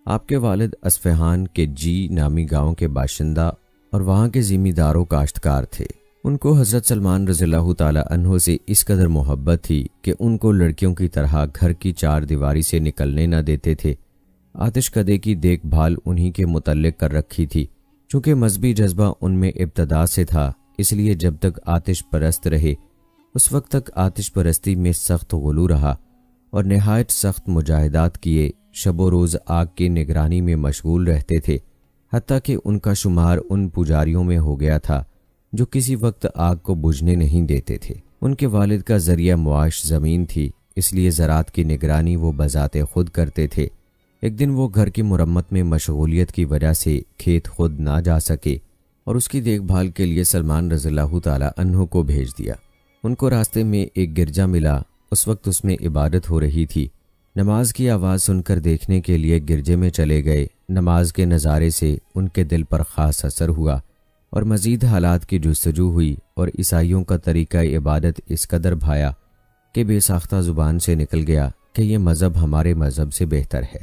آپ کے والد اصفہان کے جی نامی گاؤں کے باشندہ اور وہاں کے زمینداروں کاشتکار تھے۔ ان کو حضرت سلمان رضی اللہ تعالی عنہ سے اس قدر محبت تھی کہ ان کو لڑکیوں کی طرح گھر کی چار دیواری سے نکلنے نہ دیتے تھے۔ آتش کدے کی دیکھ بھال انہی کے متعلق کر رکھی تھی۔ چونکہ مذہبی جذبہ ان میں ابتدا سے تھا، اس لیے جب تک آتش پرست رہے اس وقت تک آتش پرستی میں سخت غلو رہا اور نہایت سخت مجاہدات کیے، شب و روز آگ کی نگرانی میں مشغول رہتے تھے، حتیٰ کہ ان کا شمار ان پجاریوں میں ہو گیا تھا جو کسی وقت آگ کو بجھنے نہیں دیتے تھے۔ ان کے والد کا ذریعہ معاش زمین تھی، اس لیے زراعت کی نگرانی وہ بذات خود کرتے تھے۔ ایک دن وہ گھر کی مرمت میں مشغولیت کی وجہ سے کھیت خود نہ جا سکے اور اس کی دیکھ بھال کے لیے سلمان رضی اللہ تعالی عنہ کو بھیج دیا۔ ان کو راستے میں ایک گرجا ملا، اس وقت اس میں عبادت ہو رہی تھی۔ نماز کی آواز سن کر دیکھنے کے لیے گرجے میں چلے گئے۔ نماز کے نظارے سے ان کے دل پر خاص اثر ہوا اور مزید حالات کی جستجو ہوئی اور عیسائیوں کا طریقہ عبادت اس قدر بھایا کہ بے ساختہ زبان سے نکل گیا کہ یہ مذہب ہمارے مذہب سے بہتر ہے۔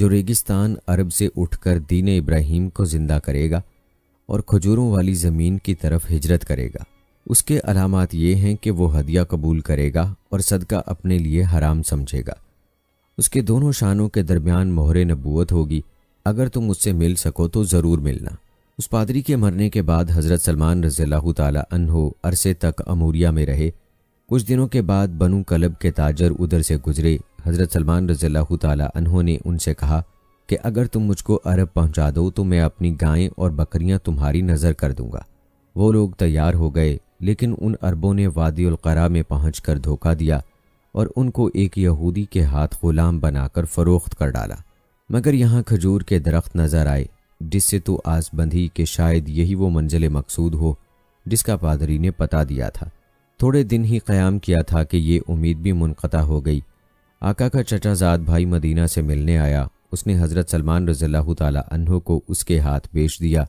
جو ریگستان عرب سے اٹھ کر دین ابراہیم کو زندہ کرے گا اور کھجوروں والی زمین کی طرف ہجرت کرے گا۔ اس کے علامات یہ ہیں کہ وہ ہدیہ قبول کرے گا اور صدقہ اپنے لیے حرام سمجھے گا۔ اس کے دونوں شانوں کے درمیان مہر نبوت ہوگی۔ اگر تم مجھ سے مل سکو تو ضرور ملنا۔ اس پادری کے مرنے کے بعد حضرت سلمان رضی اللہ تعالی عنہ عرصے تک اموریہ میں رہے۔ کچھ دنوں کے بعد بنو کلب کے تاجر ادھر سے گزرے۔ حضرت سلمان رضی اللہ تعالی عنہ نے ان سے کہا کہ اگر تم مجھ کو عرب پہنچا دو تو میں اپنی گائیں اور بکریاں تمہاری نظر کر دوں گا۔ وہ لوگ تیار ہو گئے، لیکن ان عربوں نے وادی القرا میں پہنچ کر دھوکہ دیا اور ان کو ایک یہودی کے ہاتھ غلام بنا کر فروخت کر ڈالا۔ مگر یہاں کھجور کے درخت نظر آئے، جس سے تو آس بندھی کہ شاید یہی وہ منزل مقصود ہو جس کا پادری نے پتا دیا تھا۔ تھوڑے دن ہی قیام کیا تھا کہ یہ امید بھی منقطع ہو گئی۔ آقا کا چچا زاد بھائی مدینہ سے ملنے آیا۔ اس نے حضرت سلمان رضی اللہ تعالی عنہ کو اس کے ہاتھ بیچ دیا۔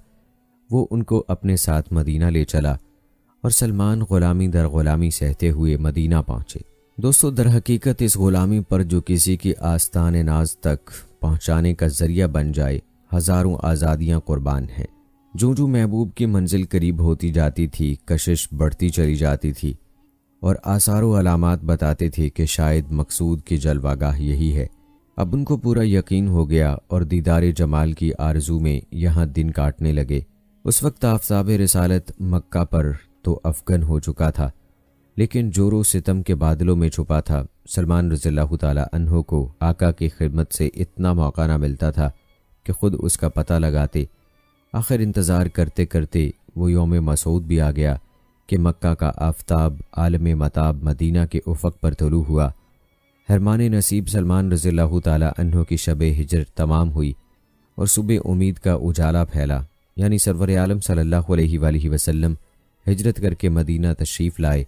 وہ ان کو اپنے ساتھ مدینہ لے چلا اور سلمان غلامی در غلامی سہتے ہوئے مدینہ پہنچے۔ دوستو، در حقیقت اس غلامی پر جو کسی کی آستان ناز تک پہنچانے کا ذریعہ بن جائے، ہزاروں آزادیاں قربان ہیں۔ جو محبوب کی منزل قریب ہوتی جاتی تھی، کشش بڑھتی چلی جاتی تھی اور آثار و علامات بتاتے تھے کہ شاید مقصود کی جلوہ گاہ یہی ہے۔ اب ان کو پورا یقین ہو گیا اور دیدار جمال کی آرزو میں یہاں دن کاٹنے لگے۔ اس وقت آفتاب رسالت مکہ پر تو افغن ہو چکا تھا، لیکن جور و ستم کے بادلوں میں چھپا تھا۔ سلمان رضی اللہ تعالی عنہ کو آقا کی خدمت سے اتنا موقع نہ ملتا تھا کہ خود اس کا پتہ لگاتے۔ آخر انتظار کرتے کرتے وہ یوم مسعود بھی آ گیا کہ مکہ کا آفتاب عالم متاب مدینہ کے افق پر طلوع ہوا۔ حرمان نصیب سلمان رضی اللہ تعالی عنہ کی شب ہجرت تمام ہوئی اور صبح امید کا اجالا پھیلا، یعنی سرور عالم صلی اللہ علیہ وآلہ وسلم ہجرت کر کے مدینہ تشریف لائے۔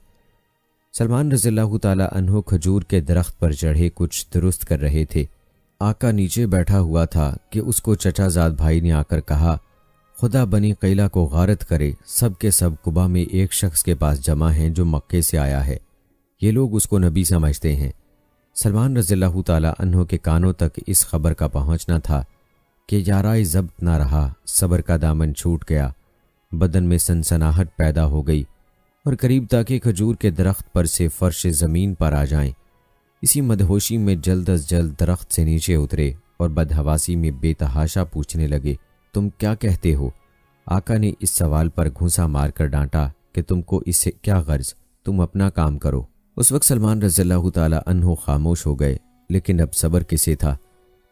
سلمان رضی اللہ تعالی عنہ کھجور کے درخت پر چڑھے کچھ درست کر رہے تھے۔ آقا نیچے بیٹھا ہوا تھا کہ اس کو چچا زاد بھائی نے آ کر کہا، خدا بنی قیلہ کو غارت کرے، سب کے سب قبا میں ایک شخص کے پاس جمع ہیں جو مکے سے آیا ہے۔ یہ لوگ اس کو نبی سمجھتے ہیں۔ سلمان رضی اللہ تعالی عنہ کے کانوں تک اس خبر کا پہنچنا تھا کہ یارائے ضبط نہ رہا، صبر کا دامن چھوٹ گیا، بدن میں سنسناہٹ پیدا ہو گئی اور قریب تاکہ کھجور کے درخت پر سے فرش زمین پر آ جائیں۔ اسی مدہوشی میں جلد از جلد درخت سے نیچے اترے اور بدحواسی میں بے تحاشا پوچھنے لگے، تم کیا کہتے ہو؟ آقا نے اس سوال پر گھونسا مار کر ڈانٹا کہ تم کو اس سے کیا غرض، تم اپنا کام کرو۔ اس وقت سلمان رضی اللہ تعالی عنہ خاموش ہو گئے، لیکن اب صبر کسے تھا؟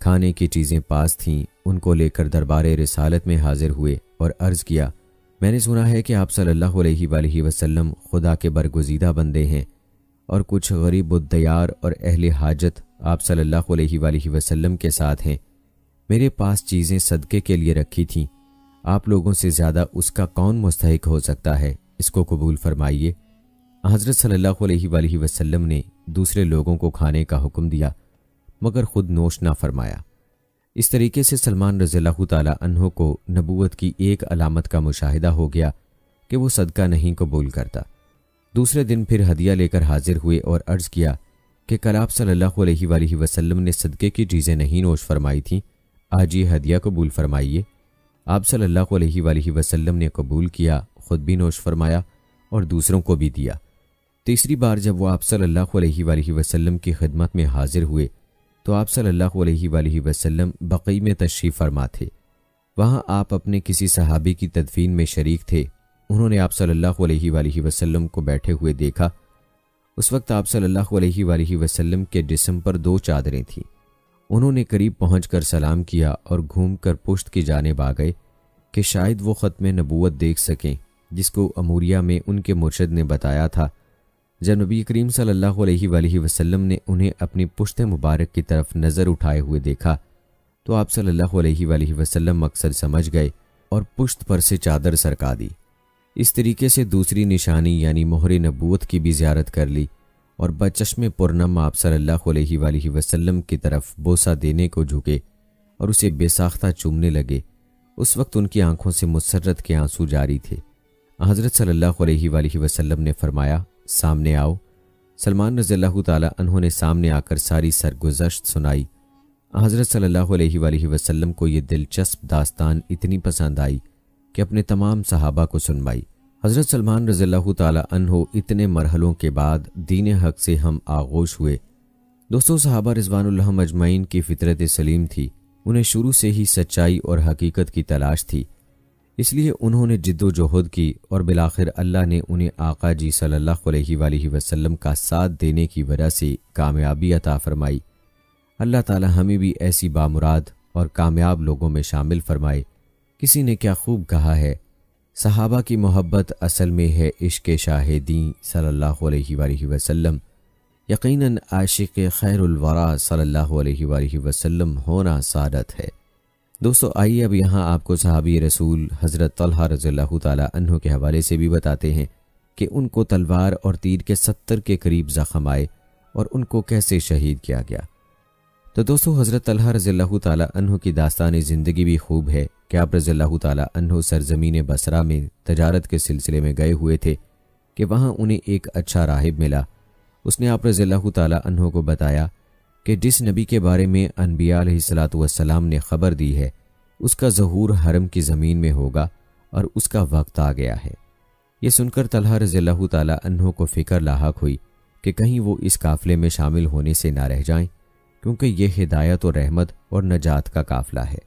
کھانے کی چیزیں پاس تھیں، ان کو لے کر دربار رسالت میں حاضر ہوئے اور عرض کیا، میں نے سنا ہے کہ آپ صلی اللہ علیہ وآلہ وسلم خدا کے برگزیدہ بندے ہیں اور کچھ غریب الدیار اور اہل حاجت آپ صلی اللہ علیہ وآلہ وسلم کے ساتھ ہیں۔ میرے پاس چیزیں صدقے کے لیے رکھی تھیں، آپ لوگوں سے زیادہ اس کا کون مستحق ہو سکتا ہے، اس کو قبول فرمائیے۔ حضرت صلی اللہ علیہ وآلہ وسلم نے دوسرے لوگوں کو کھانے کا حکم دیا مگر خود نوش نہ فرمایا۔ اس طریقے سے سلمان رضی اللہ تعالی عنہ کو نبوت کی ایک علامت کا مشاہدہ ہو گیا کہ وہ صدقہ نہیں قبول کرتا۔ دوسرے دن پھر ہدیہ لے کر حاضر ہوئے اور عرض کیا کہ کل آپ صلی اللہ علیہ وآلہ وسلم نے صدقے کی چیزیں نہیں نوش فرمائی تھیں، آج یہ ہدیہ قبول فرمائیے۔ آپ صلی اللہ علیہ وآلہ وسلم نے قبول کیا، خود بھی نوش فرمایا اور دوسروں کو بھی دیا۔ تیسری بار جب وہ آپ صلی اللہ علیہ وآلہ وسلم کی خدمت میں حاضر ہوئے تو آپ صلی اللہ علیہ وآلہ وسلم بقیع میں تشریف فرما تھے۔ وہاں آپ اپنے کسی صحابی کی تدفین میں شریک تھے۔ انہوں نے آپ صلی اللہ علیہ وآلہ وسلم کو بیٹھے ہوئے دیکھا۔ اس وقت آپ صلی اللہ علیہ وآلہ وسلم کے جسم پر 2 چادریں تھیں۔ انہوں نے قریب پہنچ کر سلام کیا اور گھوم کر پشت کی جانب آ گئے کہ شاید وہ ختم نبوت دیکھ سکیں جس کو اموریہ میں ان کے مرشد نے بتایا تھا۔ جب نبی کریم صلی اللہ علیہ وآلہ وسلم نے انہیں اپنی پشت مبارک کی طرف نظر اٹھائے ہوئے دیکھا تو آپ صلی اللہ علیہ وآلہ وسلم مقصد سمجھ گئے اور پشت پر سے چادر سرکا دی۔ اس طریقے سے دوسری نشانی یعنی مہر نبوت کی بھی زیارت کر لی اور بچشم پرنم آپ صلی اللہ علیہ وآلہ وسلم کی طرف بوسہ دینے کو جھکے اور اسے بے ساختہ چومنے لگے۔ اس وقت ان کی آنکھوں سے مسرت کے آنسو جاری تھے۔ حضرت صلی اللہ علیہ وآلہ وسلم نے فرمایا، سامنے آؤ۔ سلمان رضی اللہ تعالی عنہ نے سامنے آ کر ساری سرگزشت سنائی۔ حضرت صلی اللہ علیہ وآلہ وسلم کو یہ دلچسپ داستان اتنی پسند آئی کہ اپنے تمام صحابہ کو سنوائی۔ حضرت سلمان رضی اللہ تعالی عنہ اتنے مرحلوں کے بعد دین حق سے ہم آغوش ہوئے۔ دوستو، صحابہ رضوان اللہ مجمعین کی فطرت سلیم تھی، انہیں شروع سے ہی سچائی اور حقیقت کی تلاش تھی، اس لیے انہوں نے جد و جہد کی اور بالآخر اللہ نے انہیں آقا جی صلی اللہ علیہ وآلہ وسلم کا ساتھ دینے کی وجہ سے کامیابی عطا فرمائی۔ اللہ تعالی ہمیں بھی ایسی بامراد اور کامیاب لوگوں میں شامل فرمائے۔ کسی نے کیا خوب کہا ہے، صحابہ کی محبت اصل میں ہے عشق شاہ دین صلی اللہ علیہ وآلہ وسلم۔ یقیناً عاشق خیر الورا صلی اللہ علیہ وآلہ وسلم ہونا سعادت ہے۔ دوستو، آئیے اب یہاں آپ کو صحابی رسول حضرت طلحہ رضی اللہ تعالی عنہ کے حوالے سے بھی بتاتے ہیں کہ ان کو تلوار اور تیر کے 70 کے قریب زخم آئے اور ان کو کیسے شہید کیا گیا۔ تو دوستو، حضرت طلحہ رضی اللہ تعالی عنہ کی داستان زندگی بھی خوب ہے کہ آپ رضی اللہ تعالی عنہ سرزمین بصرہ میں تجارت کے سلسلے میں گئے ہوئے تھے کہ وہاں انہیں ایک اچھا راہب ملا۔ اس نے آپ رضی اللہ تعالی عنہ کو بتایا کہ جس نبی کے بارے میں انبیاء علیہ الصلوۃ والسلام نے خبر دی ہے اس کا ظہور حرم کی زمین میں ہوگا اور اس کا وقت آ گیا ہے۔ یہ سن کر طلحہ رضی اللہ تعالی عنہ کو فکر لاحق ہوئی کہ کہیں وہ اس قافلے میں شامل ہونے سے نہ رہ جائیں، کیونکہ یہ ہدایت و رحمت اور نجات کا قافلہ ہے۔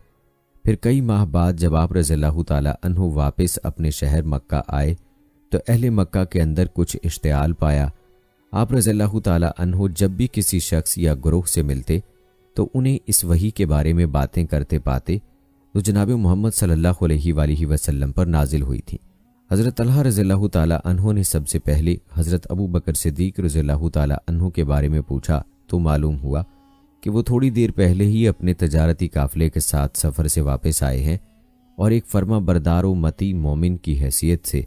پھر کئی ماہ بعد جب آپ رضی اللہ تعالی عنہ واپس اپنے شہر مکہ آئے تو اہل مکہ کے اندر کچھ اشتعال پایا۔ آپ رضی اللہ تعالی عنہ جب بھی کسی شخص یا گروہ سے ملتے تو انہیں اس وحی کے بارے میں باتیں کرتے پاتے جو جناب محمد صلی اللہ علیہ وآلہ وسلم پر نازل ہوئی تھی۔ حضرت طلحہ رضی اللہ تعالی عنہ نے سب سے پہلے حضرت ابو بکر صدیق رضی اللہ تعالی عنہ کے بارے میں پوچھا تو معلوم ہوا کہ وہ تھوڑی دیر پہلے ہی اپنے تجارتی قافلے کے ساتھ سفر سے واپس آئے ہیں اور ایک فرما بردار و متی مومن کی حیثیت سے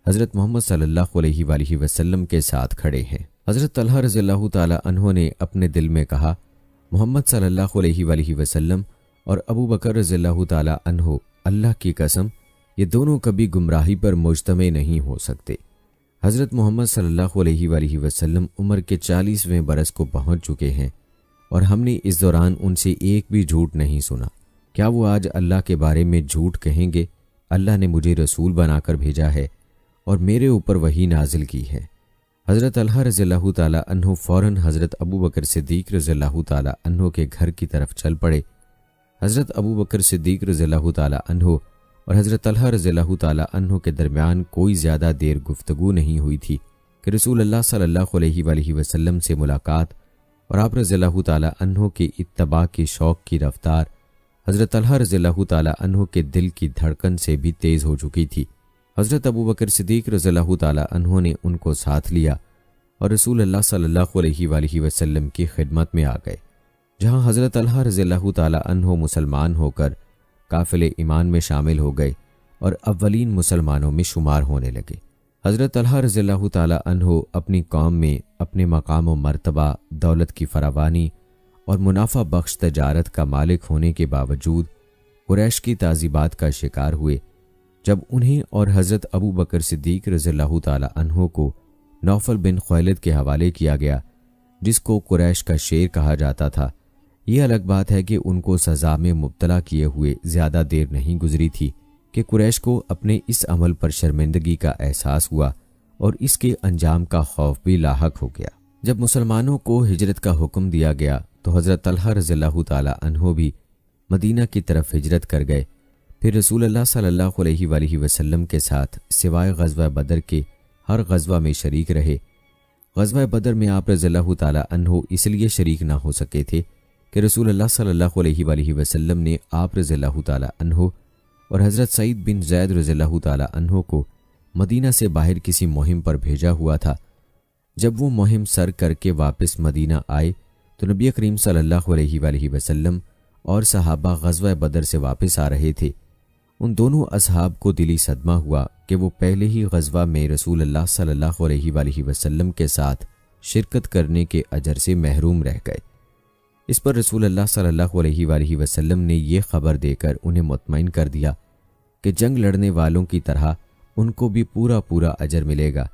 حضرت محمد صلی اللہ علیہ وآلہ وسلم کے ساتھ کھڑے ہیں۔ حضرت طلحہ رضی اللہ تعالی عنہ نے اپنے دل میں کہا، محمد صلی اللہ علیہ وآلہ وسلم اور ابو بکر رضی اللہ تعالی عنہ، اللہ کی قسم یہ دونوں کبھی گمراہی پر مجتمع نہیں ہو سکتے۔ حضرت محمد صلی اللہ علیہ وآلہ وسلم عمر کے 40ویں برس کو پہنچ چکے ہیں اور ہم نے اس دوران ان سے ایک بھی جھوٹ نہیں سنا۔ کیا وہ آج اللہ کے بارے میں جھوٹ کہیں گے؟ اللہ نے مجھے رسول بنا کر بھیجا ہے اور میرے اوپر وحی نازل کی ہے۔ حضرت طلحہ رضی اللہ تعالی عنہ فوراً حضرت ابو بکر صدیق رضی اللہ تعالی عنہ کے گھر کی طرف چل پڑے۔ حضرت ابو بکر صدیق رضی اللہ تعالی عنہ اور حضرت طلحہ رضی اللہ تعالی عنہ کے درمیان کوئی زیادہ دیر گفتگو نہیں ہوئی تھی کہ رسول اللہ صلی اللہ علیہ وآلہ وسلم سے ملاقات اور آپ رضی اللہ تعالی عنہ کے اتباع کی شوق کی رفتار حضرت طلحہ رضی اللہ تعالی عنہ کے دل کی دھڑکن سے بھی تیز ہو چکی تھی۔ حضرت ابو بکر صدیق رضی اللہ تعالی عنہ نے ان کو ساتھ لیا اور رسول اللہ صلی اللہ علیہ وآلہ وسلم کی خدمت میں آ گئے، جہاں حضرت طلحہ رضی اللہ تعالی عنہ مسلمان ہو کر قافلے ایمان میں شامل ہو گئے اور اولین مسلمانوں میں شمار ہونے لگے۔ حضرت طلحہ رضی اللہ تعالی عنہ اپنی قوم میں اپنے مقام و مرتبہ، دولت کی فراوانی اور منافع بخش تجارت کا مالک ہونے کے باوجود قریش کی تعذیبات کا شکار ہوئے۔ جب انہیں اور حضرت ابو بکر صدیق رضی اللہ تعالی عنہ کو نوفل بن خویلد کے حوالے کیا گیا، جس کو قریش کا شیر کہا جاتا تھا، یہ الگ بات ہے کہ ان کو سزا میں مبتلا کیے ہوئے زیادہ دیر نہیں گزری تھی کہ قریش کو اپنے اس عمل پر شرمندگی کا احساس ہوا اور اس کے انجام کا خوف بھی لاحق ہو گیا۔ جب مسلمانوں کو ہجرت کا حکم دیا گیا تو حضرت طلحہ رضی اللہ تعالی عنہ بھی مدینہ کی طرف ہجرت کر گئے۔ پھر رسول اللہ صلی اللہ علیہ وآلہ وسلم کے ساتھ سوائے غزوہ بدر کے ہر غزوہ میں شریک رہے۔ غزوہ بدر میں آپ رضی اللہ تعالی عنہ اس لیے شریک نہ ہو سکے تھے کہ رسول اللہ صلی اللہ علیہ وآلہ وسلم نے آپ رضی اللہ تعالی عنہ اور حضرت سعید بن زید رضی اللہ تعالی عنہ کو مدینہ سے باہر کسی مہم پر بھیجا ہوا تھا۔ جب وہ مہم سر کر کے واپس مدینہ آئے تو نبی کریم صلی اللہ علیہ وآلہ وسلم اور صحابہ غزوہ بدر سے واپس آ رہے تھے۔ ان دونوں اصحاب کو دلی صدمہ ہوا کہ وہ پہلے ہی غزوہ میں رسول اللہ صلی اللہ علیہ وآلہ وسلم کے ساتھ شرکت کرنے کے اجر سے محروم رہ گئے۔ اس پر رسول اللہ صلی اللہ علیہ وآلہ وسلم نے یہ خبر دے کر انہیں مطمئن کر دیا کہ جنگ لڑنے والوں کی طرح ان کو بھی پورا اجر ملے گا،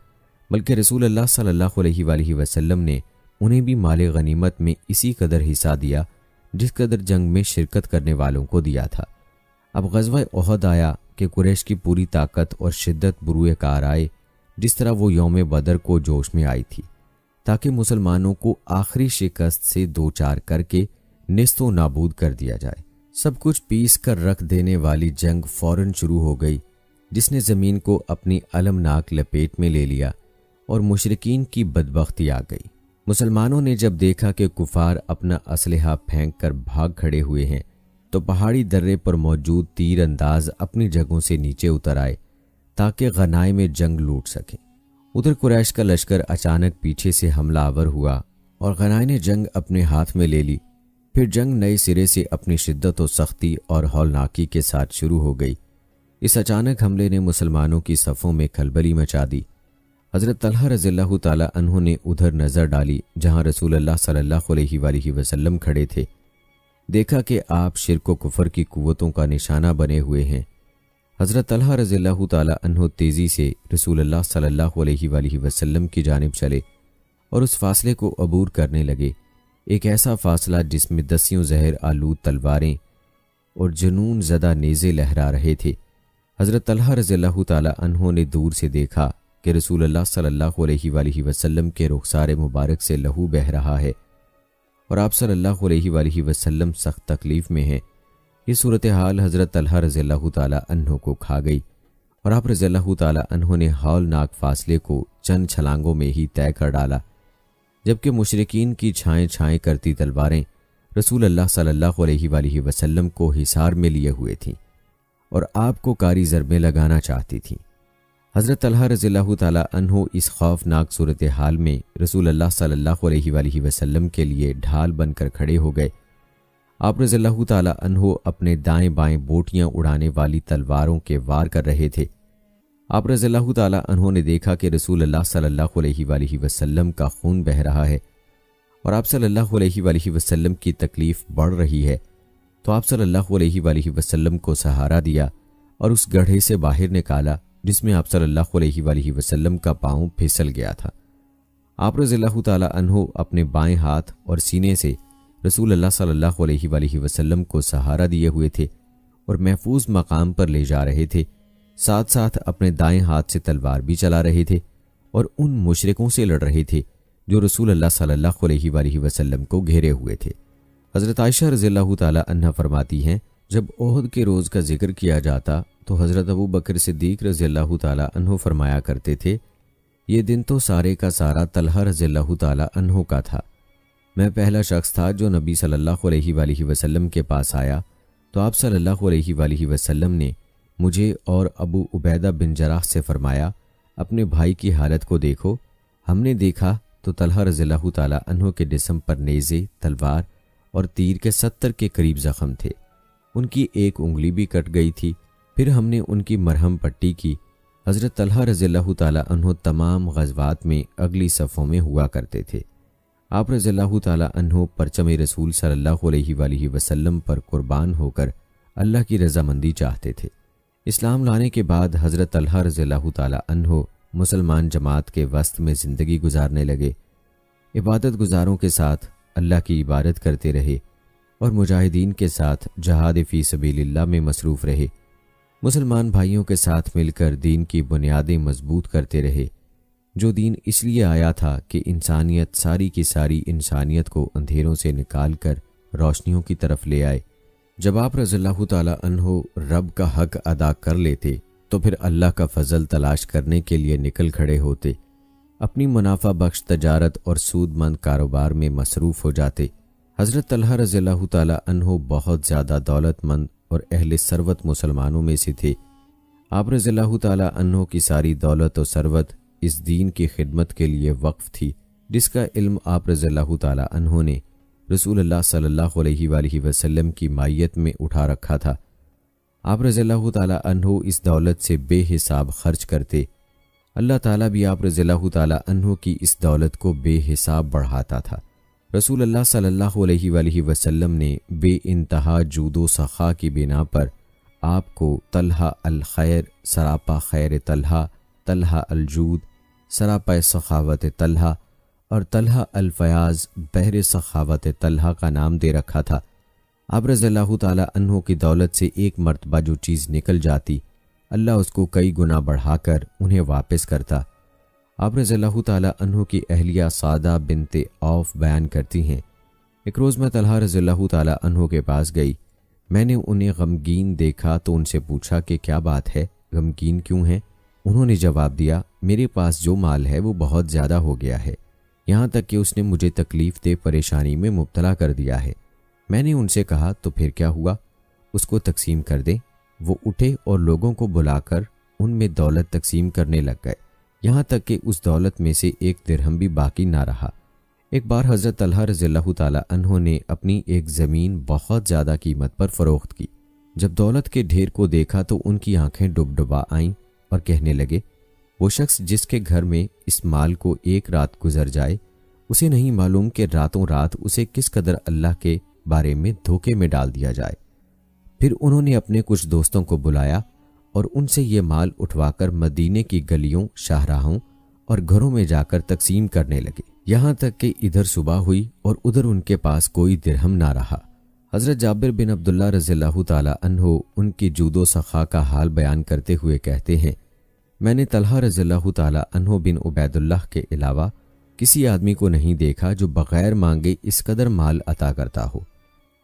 بلکہ رسول اللہ صلی اللہ علیہ وآلہ وسلم نے انہیں بھی مال غنیمت میں اسی قدر حصہ دیا جس قدر جنگ میں شرکت کرنے والوں کو دیا تھا۔ اب غزوہ احد آیا کہ قریش کی پوری طاقت اور شدت بروئے کار آئے، جس طرح وہ یوم بدر کو جوش میں آئی تھی، تاکہ مسلمانوں کو آخری شکست سے دوچار کر کے نیست و نابود کر دیا جائے۔ سب کچھ پیس کر رکھ دینے والی جنگ فوراً شروع ہو گئی، جس نے زمین کو اپنی المناک لپیٹ میں لے لیا اور مشرکین کی بدبختی آ گئی۔ مسلمانوں نے جب دیکھا کہ کفار اپنا اسلحہ پھینک کر بھاگ کھڑے ہوئے ہیں، تو پہاڑی درے پر موجود تیر انداز اپنی جگہوں سے نیچے اتر آئے تاکہ غنائم جنگ لوٹ سکیں۔ ادھر قریش کا لشکر اچانک پیچھے سے حملہ آور ہوا اور غنائم جنگ اپنے ہاتھ میں لے لی۔ پھر جنگ نئے سرے سے اپنی شدت و سختی اور ہولناکی کے ساتھ شروع ہو گئی۔ اس اچانک حملے نے مسلمانوں کی صفوں میں کھلبلی مچا دی۔ حضرت طلحہ رضی اللہ تعالی عنہ نے ادھر نظر ڈالی جہاں رسول اللہ صلی اللہ علیہ وآلہ وسلم کھڑے تھے۔ دیکھا کہ آپ شرک و کفر کی قوتوں کا نشانہ بنے ہوئے ہیں۔ حضرت طلحہ رضی اللہ تعالی عنہ تیزی سے رسول اللہ صلی اللہ علیہ وآلہ وسلم کی جانب چلے اور اس فاصلے کو عبور کرنے لگے، ایک ایسا فاصلہ جس میں دسیوں زہر آلود تلواریں اور جنون زدہ نیزے لہرا رہے تھے۔ حضرت طلحہ رضی اللہ تعالی عنہ نے دور سے دیکھا کہ رسول اللہ صلی اللہ علیہ وآلہ وسلم کے رخسار مبارک سے لہو بہہ رہا ہے اور آپ صلی اللہ علیہ وآلہ وسلم سخت تکلیف میں ہیں۔ یہ صورتحال حضرت طلحہ رضی اللہ تعالی عنہ کو کھا گئی اور آپ رضی اللہ تعالی عنہ نے ہولناک فاصلے کو چند چھلانگوں میں ہی طے کر ڈالا، جبکہ مشرکین کی چھائیں چھائیں کرتی تلواریں رسول اللہ صلی اللہ علیہ وآلہ وسلم کو حصار میں لیے ہوئے تھیں اور آپ کو کاری ضربیں لگانا چاہتی تھیں۔ حضرت طلحہ رضی اللہ تعالی عنہ اس خوفناک صورتحال میں رسول اللہ صلی اللہ علیہ وآلہ وسلم کے لیے ڈھال بن کر کھڑے ہو گئے۔ آپ رضی اللہ تعالی عنہ اپنے دائیں بائیں بوٹیاں اڑانے والی تلواروں کے وار کر رہے تھے۔ آپ رضی اللہ تعالی عنہ نے دیکھا کہ رسول اللہ صلی اللہ علیہ وآلہ وسلم کا خون بہہ رہا ہے اور آپ صلی اللہ علیہ وآلہ وسلم کی تکلیف بڑھ رہی ہے، تو آپ صلی اللہ علیہ وآلہ وسلم کو سہارا دیا اور اس گڑھے سے باہر نکالا جس میں آپ صلی اللہ علیہ وآلہ وسلم کا پاؤں پھسل گیا تھا۔ آپ رضی اللہ تعالی عنہ اپنے بائیں ہاتھ اور سینے سے رسول اللہ صلی اللہ علیہ وآلہ وسلم کو سہارا دیے ہوئے تھے اور محفوظ مقام پر لے جا رہے تھے، ساتھ ساتھ اپنے دائیں ہاتھ سے تلوار بھی چلا رہے تھے اور ان مشرکوں سے لڑ رہے تھے جو رسول اللہ صلی اللہ علیہ وآلہ وسلم کو گھیرے ہوئے تھے۔ حضرت عائشہ رضی اللہ تعالی عنہا فرماتی ہیں، جب احد کے روز کا ذکر کیا جاتا تو حضرت ابو بکر صدیق رضی اللہ تعالی عنہ فرمایا کرتے تھے، یہ دن تو سارے کا سارا طلحہ رضی اللہ تعالی عنہ کا تھا۔ میں پہلا شخص تھا جو نبی صلی اللہ علیہ وآلہ وسلم کے پاس آیا تو آپ صلی اللہ علیہ وآلہ وسلم نے مجھے اور ابو عبیدہ بن جراح سے فرمایا، اپنے بھائی کی حالت کو دیکھو۔ ہم نے دیکھا تو طلحہ رضی اللہ تعالی عنہ کے جسم پر نیزے، تلوار اور تیر کے 70 کے قریب زخم تھے، ان کی ایک انگلی بھی کٹ گئی تھی۔ پھر ہم نے ان کی مرہم پٹی کی۔ حضرت طلحہ رضی اللہ تعالی عنہ تمام غزوات میں اگلی صفوں میں ہوا کرتے تھے۔ آپ رضی اللہ تعالی عنہ پرچم رسول صلی اللہ علیہ وآلہ وسلم پر قربان ہو کر اللہ کی رضامندی چاہتے تھے۔ اسلام لانے کے بعد حضرت طلحہ رضی اللہ تعالی عنہ مسلمان جماعت کے وسط میں زندگی گزارنے لگے، عبادت گزاروں کے ساتھ اللہ کی عبادت کرتے رہے اور مجاہدین کے ساتھ جہاد فی سبیل اللہ میں مصروف رہے، مسلمان بھائیوں کے ساتھ مل کر دین کی بنیادیں مضبوط کرتے رہے، جو دین اس لیے آیا تھا کہ انسانیت ساری کی ساری انسانیت کو اندھیروں سے نکال کر روشنیوں کی طرف لے آئے۔ جب آپ رضی اللہ تعالی عنہ رب کا حق ادا کر لیتے تو پھر اللہ کا فضل تلاش کرنے کے لیے نکل کھڑے ہوتے، اپنی منافع بخش تجارت اور سود مند کاروبار میں مصروف ہو جاتے۔ حضرت طلحہ رضی اللہ تعالی عنہ بہت زیادہ دولت مند اور اہل ثروت مسلمانوں میں سے تھے۔ آپ رضی اللہ تعالی عنہ کی ساری دولت و ثروت اس دین کی خدمت کے لیے وقف تھی، جس کا علم آپ رضی اللہ تعالی عنہ نے رسول اللہ صلی اللہ علیہ وآلہ وسلم کی مائیت میں اٹھا رکھا تھا۔ آپ رضی اللہ تعالی عنہ اس دولت سے بے حساب خرچ کرتے، اللہ تعالیٰ بھی آپ رضی اللہ تعالی عنہ کی اس دولت کو بے حساب بڑھاتا تھا۔ رسول اللہ صلی اللہ علیہ وآلہ وسلم نے بے انتہا جود و سخا کی بنا پر آپ کو طلحہ الخیر، سراپا خیر طلحہ، طلحہ الجود، سراپا سخاوت طلحہ اور طلحہ الفیاض، بحر سخاوت طلحہ کا نام دے رکھا تھا۔ آپ رضی اللہ تعالیٰ عنہ کی دولت سے ایک مرتبہ جو چیز نکل جاتی اللہ اس کو کئی گنا بڑھا کر انہیں واپس کرتا۔ آپ رضی اللہ تعالیٰ عنہ کی اہلیہ سعدہ بنت عوف بیان کرتی ہیں، ایک روز میں طلحہ رضی اللہ تعالیٰ عنہ کے پاس گئی۔ میں نے انہیں غمگین دیکھا تو ان سے پوچھا کہ کیا بات ہے، غمگین کیوں ہیں؟ انہوں نے جواب دیا، میرے پاس جو مال ہے وہ بہت زیادہ ہو گیا ہے، یہاں تک کہ اس نے مجھے تکلیف دہ پریشانی میں مبتلا کر دیا ہے۔ میں نے ان سے کہا تو پھر کیا ہوا، اس کو تقسیم کر دیں۔ وہ اٹھے اور لوگوں کو بلا کر ان میں دولت تقسیم کرنے لگ گئے، یہاں تک کہ اس دولت میں سے ایک درہم بھی باقی نہ رہا۔ ایک بار حضرت طلحہ رضی اللہ تعالیٰ عنہ نے اپنی ایک زمین بہت زیادہ قیمت پر فروخت کی۔ جب دولت کے ڈھیر کو دیکھا تو ان کی آنکھیں ڈبڈبا آئیں اور کہنے لگے، وہ شخص جس کے گھر میں اس مال کو ایک رات گزر جائے، اسے نہیں معلوم کہ راتوں رات اسے کس قدر اللہ کے بارے میں دھوکے میں ڈال دیا جائے۔ پھر انہوں نے اپنے کچھ دوستوں کو بلایا اور ان سے یہ مال اٹھوا کر مدینے کی گلیوں، شاہراہوں اور گھروں میں جا کر تقسیم کرنے لگے، یہاں تک کہ ادھر صبح ہوئی اور ادھر ان کے پاس کوئی درہم نہ رہا۔ حضرت جابر بن عبداللہ رضی اللہ تعالیٰ عنہ ان کی جود و سخا کا حال بیان کرتے ہوئے کہتے ہیں، میں نے طلحہ رضی اللہ تعالیٰ عنہ بن عبید اللہ کے علاوہ کسی آدمی کو نہیں دیکھا جو بغیر مانگے اس قدر مال عطا کرتا ہو۔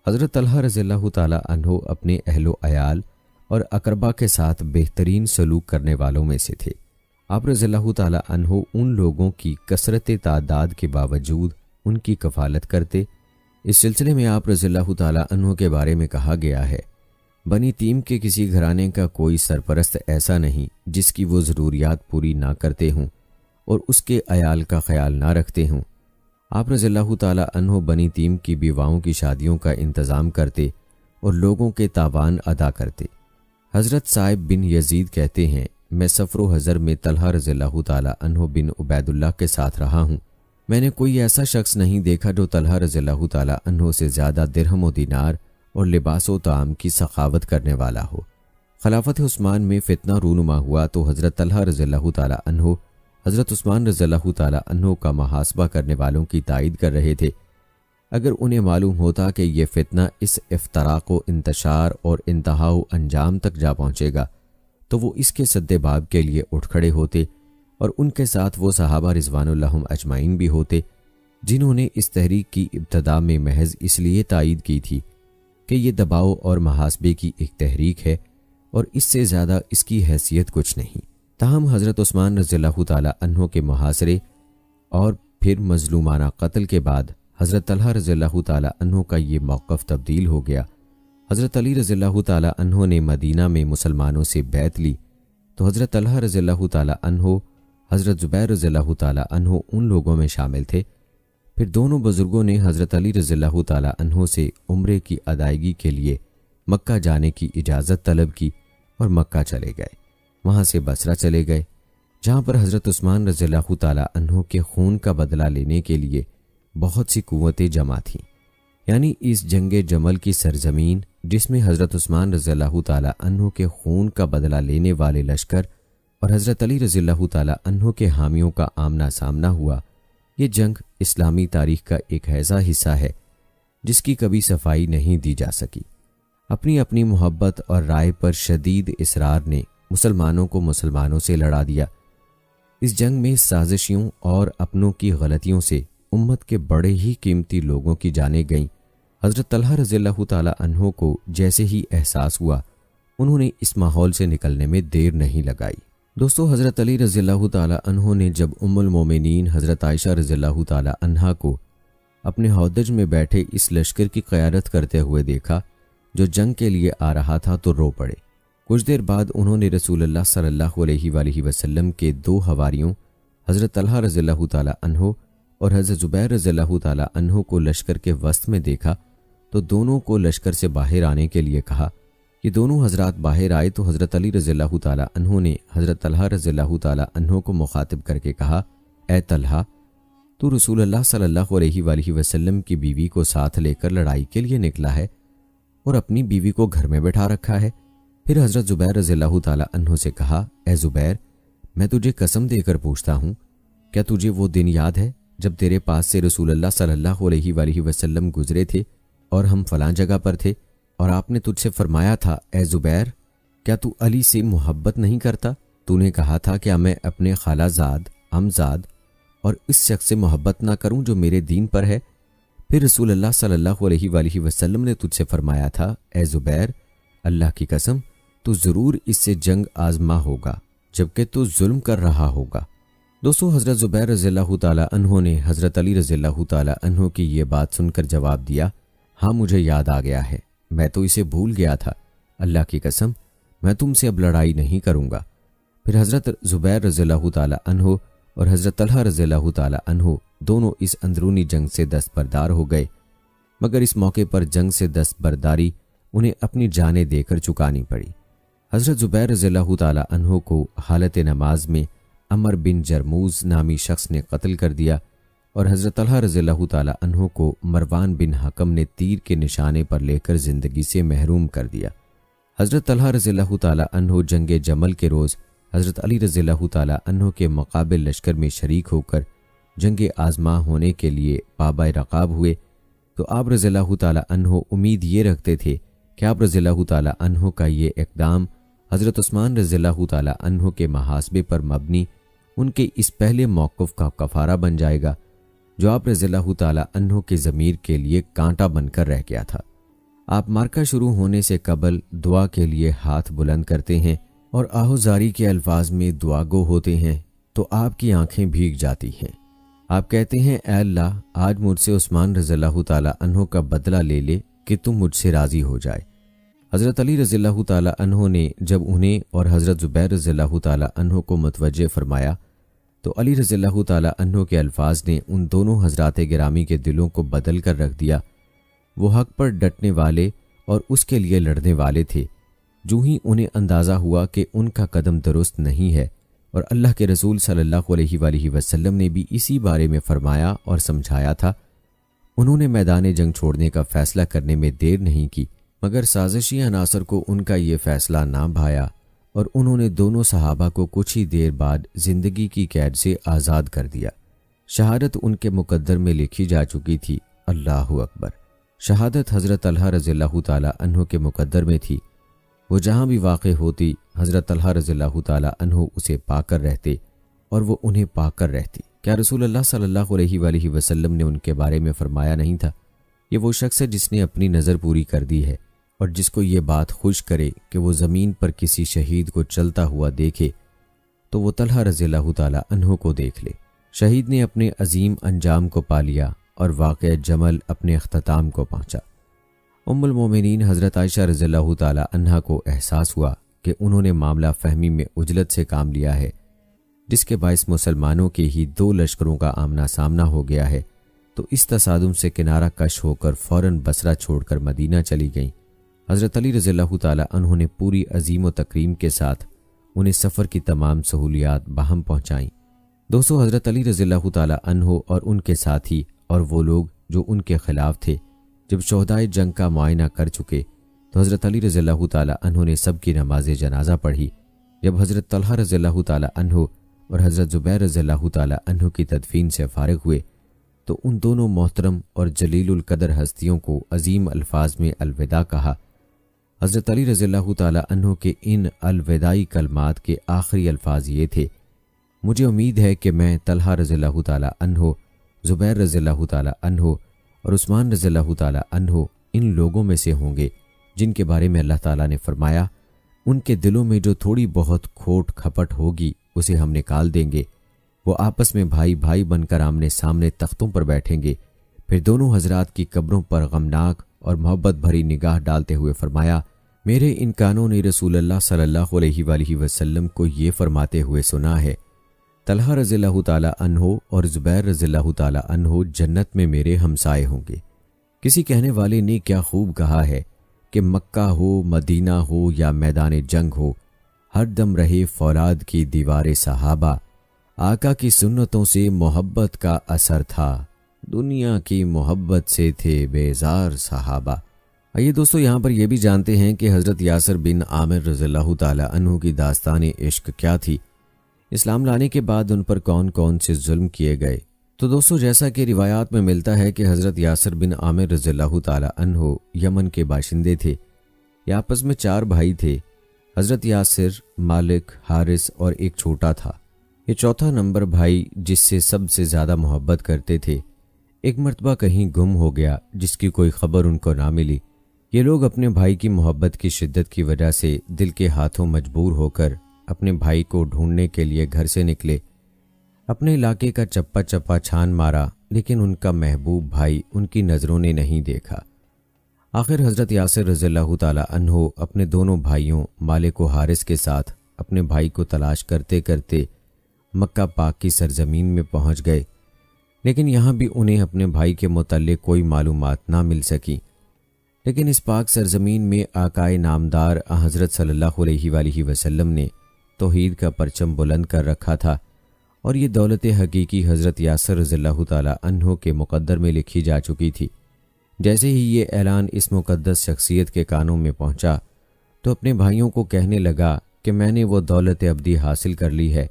حضرت طلحہ رضی اللہ تعالیٰ عنہ اپنے اہل و عیال اور اقربا کے ساتھ بہترین سلوک کرنے والوں میں سے تھے۔ آپ رضی اللہ تعالیٰ عنہ ان لوگوں کی کثرت تعداد کے باوجود ان کی کفالت کرتے۔ اس سلسلے میں آپ رضی اللہ تعالیٰ عنہ کے بارے میں کہا گیا ہے، بنی تیم کے کسی گھرانے کا کوئی سرپرست ایسا نہیں جس کی وہ ضروریات پوری نہ کرتے ہوں اور اس کے عیال کا خیال نہ رکھتے ہوں۔ آپ رضی اللہ تعالیٰ عنہ بنی تیم کی بیواؤں کی شادیوں کا انتظام کرتے اور لوگوں کے تاوان ادا کرتے۔ حضرت صاحب بن یزید کہتے ہیں، میں سفر و حضر میں طلحہ رضی اللہ تعالیٰ عنہ بن عبید اللہ کے ساتھ رہا ہوں، میں نے کوئی ایسا شخص نہیں دیکھا جو طلحہ رضی اللہ تعالیٰ عنہ سے زیادہ درہم و دینار اور لباس و طعام کی سخاوت کرنے والا ہو۔ خلافت عثمان میں فتنہ رونما ہوا تو حضرت طلحہ رضی اللہ تعالیٰ عنہ حضرت عثمان رضی اللہ تعالیٰ عنہ کا محاسبہ کرنے والوں کی تائید کر رہے تھے۔ اگر انہیں معلوم ہوتا کہ یہ فتنہ اس افتراق و انتشار اور انتہا و انجام تک جا پہنچے گا تو وہ اس کے سد باب کے لیے اٹھ کھڑے ہوتے، اور ان کے ساتھ وہ صحابہ رضوان اللہ اجمعین بھی ہوتے جنہوں نے اس تحریک کی ابتدا میں محض اس لیے تائید کی تھی کہ یہ دباؤ اور محاسبے کی ایک تحریک ہے اور اس سے زیادہ اس کی حیثیت کچھ نہیں۔ تاہم حضرت عثمان رضی اللہ تعالیٰ عنہ کے محاصرے اور پھر مظلومانہ قتل کے بعد حضرت طلحہ رضی اللہ تعالیٰ عنہ کا یہ موقف تبدیل ہو گیا۔ حضرت علی رضی اللہ تعالیٰ عنہ نے مدینہ میں مسلمانوں سے بیعت لی تو حضرت طلحہ رضی اللہ تعالیٰ عنہ، حضرت زبیر رضی اللہ تعالیٰ عنہ ان لوگوں میں شامل تھے۔ پھر دونوں بزرگوں نے حضرت علی رضی اللہ تعالیٰ عنہ سے عمرے کی ادائیگی کے لیے مکہ جانے کی اجازت طلب کی اور مکہ چلے گئے۔ وہاں سے بصرہ چلے گئے، جہاں پر حضرت عثمان رضی اللہ تعالیٰ عنہ کے خون کا بدلہ لینے کے لیے بہت سی قوتیں جمع تھیں، یعنی اس جنگ جمل کی سرزمین جس میں حضرت عثمان رضی اللہ تعالیٰ عنہ کے خون کا بدلہ لینے والے لشکر اور حضرت علی رضی اللہ تعالیٰ عنہ کے حامیوں کا آمنا سامنا ہوا۔ یہ جنگ اسلامی تاریخ کا ایک ایسا حصہ ہے جس کی کبھی صفائی نہیں دی جا سکی۔ اپنی اپنی محبت اور رائے پر شدید اصرار نے مسلمانوں کو مسلمانوں سے لڑا دیا۔ اس جنگ میں سازشیوں اور اپنوں کی غلطیوں سے امت کے بڑے ہی قیمتی لوگوں کی جانیں گئیں۔ حضرت طلحہ رضی اللہ تعالیٰ عنہ کو جیسے ہی احساس ہوا، انہوں نے اس ماحول سے نکلنے میں دیر نہیں لگائی۔ دوستو، حضرت علی رضی اللہ تعالیٰ عنہ نے جب ام المومنین حضرت عائشہ رضی اللہ تعالیٰ عنہا کو اپنے ہودج میں بیٹھے اس لشکر کی قیادت کرتے ہوئے دیکھا جو جنگ کے لیے آ رہا تھا تو رو پڑے۔ کچھ دیر بعد انہوں نے رسول اللہ صلی اللہ علیہ وآلہ وسلم کے دو حواریوں حضرت طلحہ رضی اللہ تعالیٰ عنہ اور حضرت زبیر رضی اللہ تعالیٰ عنہ کو لشکر کے وسط میں دیکھا تو دونوں کو لشکر سے باہر آنے کے لیے کہا۔ یہ دونوں حضرات باہر آئے تو حضرت علی رضی اللہ تعالیٰ عنہ نے حضرت طلحہ رضی اللہ تعالیٰ عنہ کو مخاطب کر کے کہا، اے طلحہ، تو رسول اللہ صلی اللہ علیہ وآلہ وسلم کی بیوی کو ساتھ لے کر لڑائی کے لیے نکلا ہے اور اپنی بیوی کو گھر میں بٹھا رکھا ہے۔ پھر حضرت زبیر رضی اللہ تعالیٰ عنہ سے کہا، اے زبیر، میں تجھے قسم دے کر پوچھتا ہوں، کیا تجھے وہ دن یاد ہے جب تیرے پاس سے رسول اللہ صلی اللہ علیہ وآلہ وسلم گزرے تھے اور ہم فلاں جگہ پر تھے اور آپ نے تجھ سے فرمایا تھا اے زبیر کیا تو علی سے محبت نہیں کرتا؟ تو نے کہا تھا کیا میں اپنے خالہ زاد عمزاد اور اس شخص سے محبت نہ کروں جو میرے دین پر ہے؟ پھر رسول اللہ صلی اللہ علیہ وآلہ وسلم نے تجھ سے فرمایا تھا اے زبیر اللہ کی قسم تو ضرور اس سے جنگ آزما ہوگا جبکہ تو ظلم کر رہا ہوگا۔ دوستو حضرت زبیر رضی اللہ تعالیٰ عنہ نے حضرت علی رضی اللہ تعالیٰ عنہ کی یہ بات سن کر جواب دیا ہاں مجھے یاد آ گیا ہے، میں تو اسے بھول گیا تھا، اللہ کی قسم میں تم سے اب لڑائی نہیں کروں گا۔ پھر حضرت زبیر رضی اللہ تعالیٰ عنہ اور حضرت طلحہ رضی اللہ تعالیٰ عنہ دونوں اس اندرونی جنگ سے دستبردار ہو گئے، مگر اس موقع پر جنگ سے دستبرداری انہیں اپنی جانیں دے کر چکانی پڑی۔ حضرت زبیر رضی اللہ تعالیٰ عنہ کو حالت نماز میں عمر بن جرموز نامی شخص نے قتل کر دیا اور حضرت طلحہ رضی اللہ تعالیٰ عنہ کو مروان بن حکم نے تیر کے نشانے پر لے کر زندگی سے محروم کر دیا۔ حضرت طلحہ رضی اللہ تعالیٰ عنہ جنگ جمل کے روز حضرت علی رضی اللہ تعالیٰ عنہ کے مقابل لشکر میں شریک ہو کر جنگ آزما ہونے کے لیے پابہ رقاب ہوئے تو آپ رضی اللہ تعالیٰ عنہ امید یہ رکھتے تھے کہ آپ رضی اللہ تعالیٰ عنہ کا یہ اقدام حضرت عثمان رضی اللہ تعالیٰ عنہ کے محاسبے پر مبنی ان کے اس پہلے موقف کا کفارہ بن جائے گا جو آپ رضی اللہ تعالیٰ عنہ کے ضمیر کے لیے کانٹا بن کر رہ گیا تھا۔ آپ مارکہ شروع ہونے سے قبل دعا کے لیے ہاتھ بلند کرتے ہیں اور آہوزاری کے الفاظ میں دعا گو ہوتے ہیں تو آپ کی آنکھیں بھیگ جاتی ہیں۔ آپ کہتے ہیں اے اللہ آج مجھ سے عثمان رضی اللہ تعالیٰ عنہ کا بدلہ لے لے کہ تم مجھ سے راضی ہو جائے۔ حضرت علی رضی اللہ تعالیٰ عنہ نے جب انہیں اور حضرت زبیر رضی اللہ تعالیٰ عنہ کو متوجہ فرمایا تو علی رضی اللہ تعالیٰ عنہ کے الفاظ نے ان دونوں حضرات گرامی کے دلوں کو بدل کر رکھ دیا۔ وہ حق پر ڈٹنے والے اور اس کے لیے لڑنے والے تھے۔ جو ہی انہیں اندازہ ہوا کہ ان کا قدم درست نہیں ہے اور اللہ کے رسول صلی اللہ علیہ وآلہ وسلم نے بھی اسی بارے میں فرمایا اور سمجھایا تھا، انہوں نے میدان جنگ چھوڑنے کا فیصلہ کرنے میں دیر نہیں کی، مگر سازشی عناصر کو ان کا یہ فیصلہ نہ بھایا اور انہوں نے دونوں صحابہ کو کچھ ہی دیر بعد زندگی کی قید سے آزاد کر دیا۔ شہادت ان کے مقدر میں لکھی جا چکی تھی۔ اللہ اکبر۔ شہادت حضرت طلحہ رضی اللہ تعالیٰ عنہ کے مقدر میں تھی۔ وہ جہاں بھی واقع ہوتی حضرت طلحہ رضی اللہ تعالیٰ عنہ اسے پا کر رہتے اور وہ انہیں پا کر رہتی۔ کیا رسول اللہ صلی اللہ علیہ وآلہ وسلم نے ان کے بارے میں فرمایا نہیں تھا یہ وہ شخص ہے جس نے اپنی نظر پوری کر دی ہے اور جس کو یہ بات خوش کرے کہ وہ زمین پر کسی شہید کو چلتا ہوا دیکھے تو وہ طلحہ رضی اللہ تعالیٰ عنہ کو دیکھ لے۔ شہید نے اپنے عظیم انجام کو پا لیا اور واقعہ جمل اپنے اختتام کو پہنچا۔ ام المومنین حضرت عائشہ رضی اللہ تعالیٰ عنہا کو احساس ہوا کہ انہوں نے معاملہ فہمی میں عجلت سے کام لیا ہے، جس کے باعث مسلمانوں کے ہی دو لشکروں کا آمنا سامنا ہو گیا ہے، تو اس تصادم سے کنارہ کش ہو کر فوراً بصرہ چھوڑ کر مدینہ چلی گئیں۔ حضرت علی رضی اللہ تعالیٰ عنہ نے پوری عظیم و تکریم کے ساتھ انہیں سفر کی تمام سہولیات باہم پہنچائیں۔ دوستو حضرت علی رضی اللہ تعالیٰ عنہ اور ان کے ساتھی اور وہ لوگ جو ان کے خلاف تھے جب شہدائے جنگ کا معائنہ کر چکے تو حضرت علی رضی اللہ تعالیٰ عنہ نے سب کی نماز جنازہ پڑھی۔ جب حضرت طلحہ رضی اللہ تعالیٰ عنہ اور حضرت زبیر رضی اللہ تعالیٰ عنہ کی تدفین سے فارغ ہوئے تو ان دونوں محترم اور جلیل القدر ہستیوں کو عظیم الفاظ میں الوداع کہا۔ حضرت علی رضی اللہ تعالیٰ عنہ کے ان الوداعی کلمات کے آخری الفاظ یہ تھے، مجھے امید ہے کہ میں طلحہ رضی اللہ تعالیٰ عنہ، زبیر رضی اللہ تعالیٰ عنہ اور عثمان رضی اللہ تعالیٰ عنہ ان لوگوں میں سے ہوں گے جن کے بارے میں اللہ تعالیٰ نے فرمایا ان کے دلوں میں جو تھوڑی بہت کھوٹ کھپٹ ہوگی اسے ہم نکال دیں گے۔ وہ آپس میں بھائی بھائی بن کر آمنے سامنے تختوں پر بیٹھیں گے۔ پھر دونوں حضرات کی قبروں پر غمناک اور محبت بھری نگاہ ڈالتے ہوئے فرمایا، میرے ان کانوں نے رسول اللہ صلی اللہ علیہ وآلہ وسلم کو یہ فرماتے ہوئے سنا ہے، طلحہ رضی اللہ تعالیٰ عنہ اور زبیر رضی اللہ تعالیٰ عنہ جنت میں میرے ہمسائے ہوں گے۔ کسی کہنے والے نے کیا خوب کہا ہے کہ مکہ ہو، مدینہ ہو یا میدان جنگ ہو، ہر دم رہے فولاد کی دیوار صحابہ، آقا کی سنتوں سے محبت کا اثر تھا، دنیا کی محبت سے تھے بیزار صحابہ۔ آئیے دوستو یہاں پر یہ بھی جانتے ہیں کہ حضرت یاسر بن عامر رضی اللہ تعالیٰ عنہ کی داستان عشق کیا تھی، اسلام لانے کے بعد ان پر کون کون سے ظلم کیے گئے، تو دوستو، جیسا کہ روایات میں ملتا ہے کہ حضرت یاسر بن عامر رضی اللہ تعالی عنہ یمن کے باشندے تھے۔ یہ آپس میں 4 بھائی تھے، حضرت یاسر، مالک، حارث اور ایک چھوٹا تھا۔ یہ چوتھا نمبر بھائی جس سے سب سے زیادہ محبت کرتے تھے، ایک مرتبہ کہیں گم ہو گیا جس کی کوئی خبر ان کو نہ ملی۔ یہ لوگ اپنے بھائی کی محبت کی شدت کی وجہ سے دل کے ہاتھوں مجبور ہو کر اپنے بھائی کو ڈھونڈنے کے لیے گھر سے نکلے۔ اپنے علاقے کا چپا چپا چھان مارا، لیکن ان کا محبوب بھائی ان کی نظروں نے نہیں دیکھا۔ آخر حضرت یاسر رضی اللہ تعالی عنہ اپنے دونوں بھائیوں مالک و حارث کے ساتھ اپنے بھائی کو تلاش کرتے کرتے مکہ پاک کی سرزمین میں پہنچ گئے، لیکن یہاں بھی انہیں اپنے بھائی کے متعلق کوئی معلومات نہ مل سکی۔ لیکن اس پاک سرزمین میں آقائے نامدار حضرت صلی اللہ علیہ وآلہ وسلم نے توحید کا پرچم بلند کر رکھا تھا، اور یہ دولت حقیقی حضرت یاسر رضی اللہ تعالی عنہ کے مقدر میں لکھی جا چکی تھی۔ جیسے ہی یہ اعلان اس مقدس شخصیت کے کانوں میں پہنچا تو اپنے بھائیوں کو کہنے لگا کہ میں نے وہ دولت ابدی حاصل کر لی ہے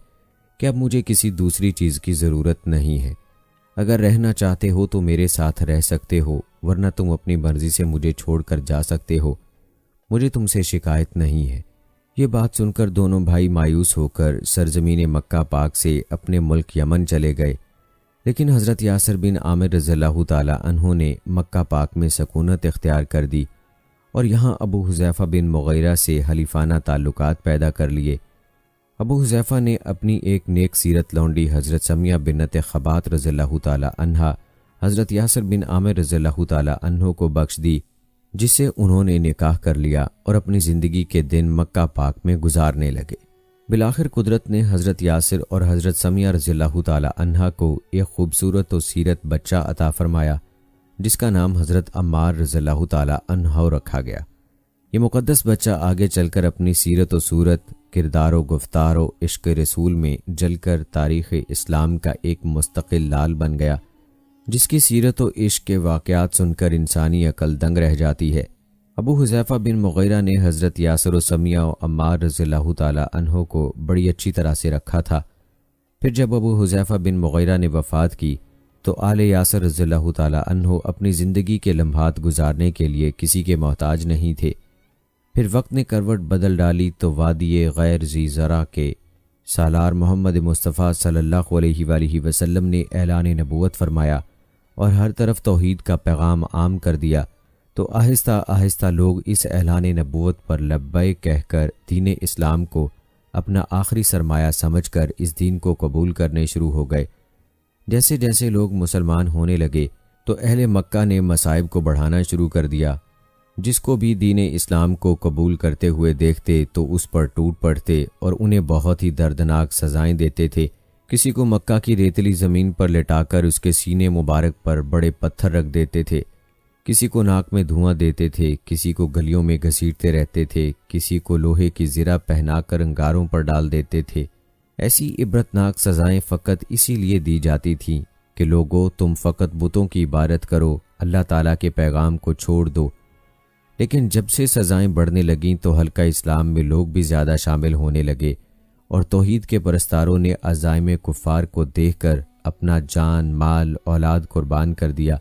کہ اب مجھے کسی دوسری چیز کی ضرورت نہیں ہے۔ اگر رہنا چاہتے ہو تو میرے ساتھ رہ سکتے ہو، ورنہ تم اپنی مرضی سے مجھے چھوڑ کر جا سکتے ہو، مجھے تم سے شکایت نہیں ہے۔ یہ بات سن کر دونوں بھائی مایوس ہو کر سرزمین مکہ پاک سے اپنے ملک یمن چلے گئے، لیکن حضرت یاسر بن عامر رضی اللہ تعالی عنہ نے مکہ پاک میں سکونت اختیار کر دی اور یہاں ابو حذیفہ بن مغیرہ سے حلیفانہ تعلقات پیدا کر لیے۔ ابو حذیفہ نے اپنی ایک نیک سیرت لونڈی حضرت سمیہ بنت خبات رضی اللہ تعالی عنہا حضرت یاسر بن عامر رضی اللہ تعالی عنہ کو بخش دی، جس سے انہوں نے نکاح کر لیا اور اپنی زندگی کے دن مکہ پاک میں گزارنے لگے۔ بالآخر قدرت نے حضرت یاسر اور حضرت سمیہ رضی اللہ تعالی عنہا کو ایک خوبصورت و سیرت بچہ عطا فرمایا، جس کا نام حضرت عمار رضی اللہ تعالی عنہ رکھا گیا۔ یہ مقدس بچہ آگے چل کر اپنی سیرت و صورت، کردار و گفتار و عشق رسول میں جل کر تاریخ اسلام کا ایک مستقل لال بن گیا، جس کی سیرت و عشق کے واقعات سن کر انسانی عقل دنگ رہ جاتی ہے۔ ابو حذیفہ بن مغیرہ نے حضرت یاسر و سمیہ و عمار رضی اللہ تعالی عنہ کو بڑی اچھی طرح سے رکھا تھا۔ پھر جب ابو حذیفہ بن مغیرہ نے وفات کی تو آل یاسر رضی اللہ تعالی عنہ اپنی زندگی کے لمحات گزارنے کے لیے کسی کے محتاج نہیں تھے۔ پھر وقت نے کروٹ بدل ڈالی تو وادی غیر ذی زرع کے سالار محمد مصطفیٰ صلی اللہ علیہ وآلہ وسلم نے اعلان نبوت فرمایا اور ہر طرف توحید کا پیغام عام کر دیا، تو آہستہ آہستہ لوگ اس اعلان نبوت پر لبیک کہہ کر دین اسلام کو اپنا آخری سرمایہ سمجھ کر اس دین کو قبول کرنے شروع ہو گئے۔ جیسے جیسے لوگ مسلمان ہونے لگے تو اہل مکہ نے مصائب کو بڑھانا شروع کر دیا۔ جس کو بھی دین اسلام کو قبول کرتے ہوئے دیکھتے تو اس پر ٹوٹ پڑتے اور انہیں بہت ہی دردناک سزائیں دیتے تھے۔ کسی کو مکہ کی ریتلی زمین پر لٹا کر اس کے سینے مبارک پر بڑے پتھر رکھ دیتے تھے، کسی کو ناک میں دھواں دیتے تھے، کسی کو گلیوں میں گھسیٹتے رہتے تھے، کسی کو لوہے کی زرہ پہنا کر انگاروں پر ڈال دیتے تھے۔ ایسی عبرتناک سزائیں فقط اسی لیے دی جاتی تھیں کہ لوگو تم فقط بتوں کی عبادت کرو، اللہ تعالیٰ کے پیغام کو چھوڑ دو۔ لیکن جب سے سزائیں بڑھنے لگیں تو حلقہ اسلام میں لوگ بھی زیادہ شامل ہونے لگے اور توحید کے پرستاروں نے عزائم کفار کو دیکھ کر اپنا جان، مال، اولاد قربان کر دیا،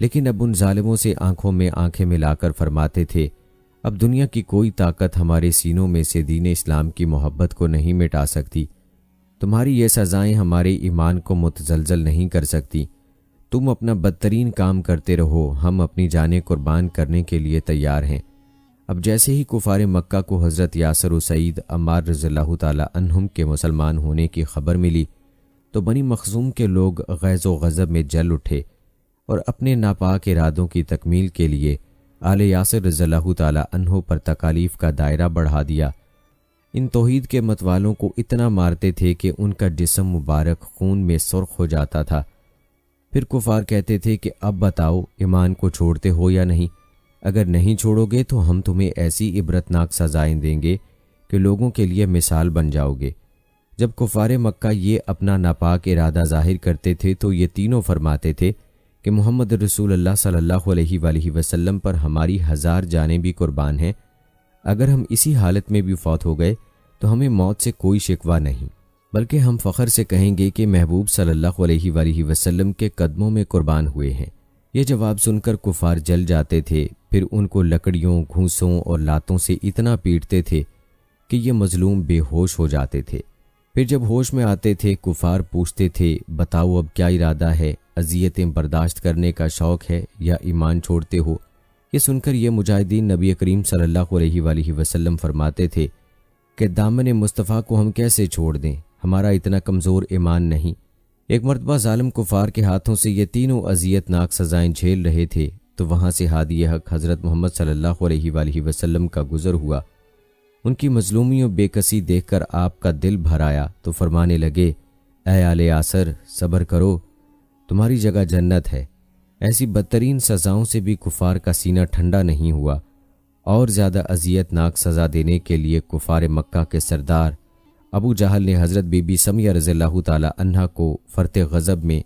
لیکن اب ان ظالموں سے آنکھوں میں آنکھیں ملا کر فرماتے تھے، اب دنیا کی کوئی طاقت ہمارے سینوں میں سے دین اسلام کی محبت کو نہیں مٹا سکتی، تمہاری یہ سزائیں ہمارے ایمان کو متزلزل نہیں کر سکتی، تم اپنا بدترین کام کرتے رہو، ہم اپنی جانیں قربان کرنے کے لیے تیار ہیں۔ اب جیسے ہی کفار مکہ کو حضرت یاسر و سعید عمار رضی اللہ تعالی عنہم کے مسلمان ہونے کی خبر ملی تو بنی مخزوم کے لوگ غیظ و غضب میں جل اٹھے اور اپنے ناپاک ارادوں کی تکمیل کے لیے آل یاسر رضی اللہ تعالی عنہ پر تکالیف کا دائرہ بڑھا دیا۔ ان توحید کے متوالوں کو اتنا مارتے تھے کہ ان کا جسم مبارک خون میں سرخ ہو جاتا تھا۔ پھر کفار کہتے تھے کہ اب بتاؤ ایمان کو چھوڑتے ہو یا نہیں، اگر نہیں چھوڑو گے تو ہم تمہیں ایسی عبرتناک سزائیں دیں گے کہ لوگوں کے لیے مثال بن جاؤ گے۔ جب کفار مکہ یہ اپنا ناپاک ارادہ ظاہر کرتے تھے تو یہ تینوں فرماتے تھے کہ محمد رسول اللہ صلی اللہ علیہ وآلہ وسلم پر ہماری 1000 جانیں بھی قربان ہیں، اگر ہم اسی حالت میں بھی فوت ہو گئے تو ہمیں موت سے کوئی شکوہ نہیں، بلکہ ہم فخر سے کہیں گے کہ محبوب صلی اللہ علیہ وآلہ وسلم کے قدموں میں قربان ہوئے ہیں۔ یہ جواب سن کر کفار جل جاتے تھے، پھر ان کو لکڑیوں، گھونسوں اور لاتوں سے اتنا پیٹتے تھے کہ یہ مظلوم بے ہوش ہو جاتے تھے۔ پھر جب ہوش میں آتے تھے کفار پوچھتے تھے، بتاؤ اب کیا ارادہ ہے؟ اذیتیں برداشت کرنے کا شوق ہے یا ایمان چھوڑتے ہو؟ یہ سن کر یہ مجاہدین نبی کریم صلی اللہ علیہ وآلہ وسلم فرماتے تھے کہ دامن مصطفیٰ کو ہم کیسے چھوڑ دیں، ہمارا اتنا کمزور ایمان نہیں۔ ایک مرتبہ ظالم کفار کے ہاتھوں سے یہ تینوں اذیت ناک سزائیں جھیل رہے تھے تو وہاں سے ہادی حق حضرت محمد صلی اللہ علیہ وآلہ وسلم کا گزر ہوا۔ ان کی مظلومیوں بے کسی دیکھ کر آپ کا دل بھر آیا تو فرمانے لگے، اے آل یاسر صبر کرو، تمہاری جگہ جنت ہے۔ ایسی بدترین سزاؤں سے بھی کفار کا سینہ ٹھنڈا نہیں ہوا، اور زیادہ اذیت ناک سزا دینے کے لیے کفار مکہ کے سردار ابو جہل نے حضرت بی بی سمیہ رضی اللہ تعالی عنہا کو فرط غضب میں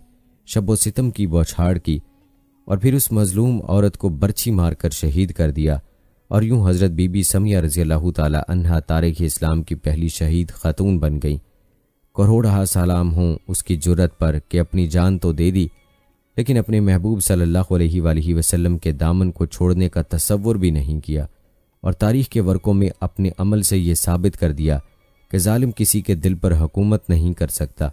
شب و ستم کی بوچھاڑ کی اور پھر اس مظلوم عورت کو برچھی مار کر شہید کر دیا، اور یوں حضرت بی بی سمیہ رضی اللہ تعالی عنہا تاریخ اسلام کی پہلی شہید خاتون بن گئیں۔ کروڑہ سلام ہوں اس کی جرت پر کہ اپنی جان تو دے دی لیکن اپنے محبوب صلی اللہ علیہ وآلہ وسلم کے دامن کو چھوڑنے کا تصور بھی نہیں کیا، اور تاریخ کے ورقوں میں اپنے عمل سے یہ ثابت کر دیا کہ ظالم کسی کے دل پر حکومت نہیں کر سکتا۔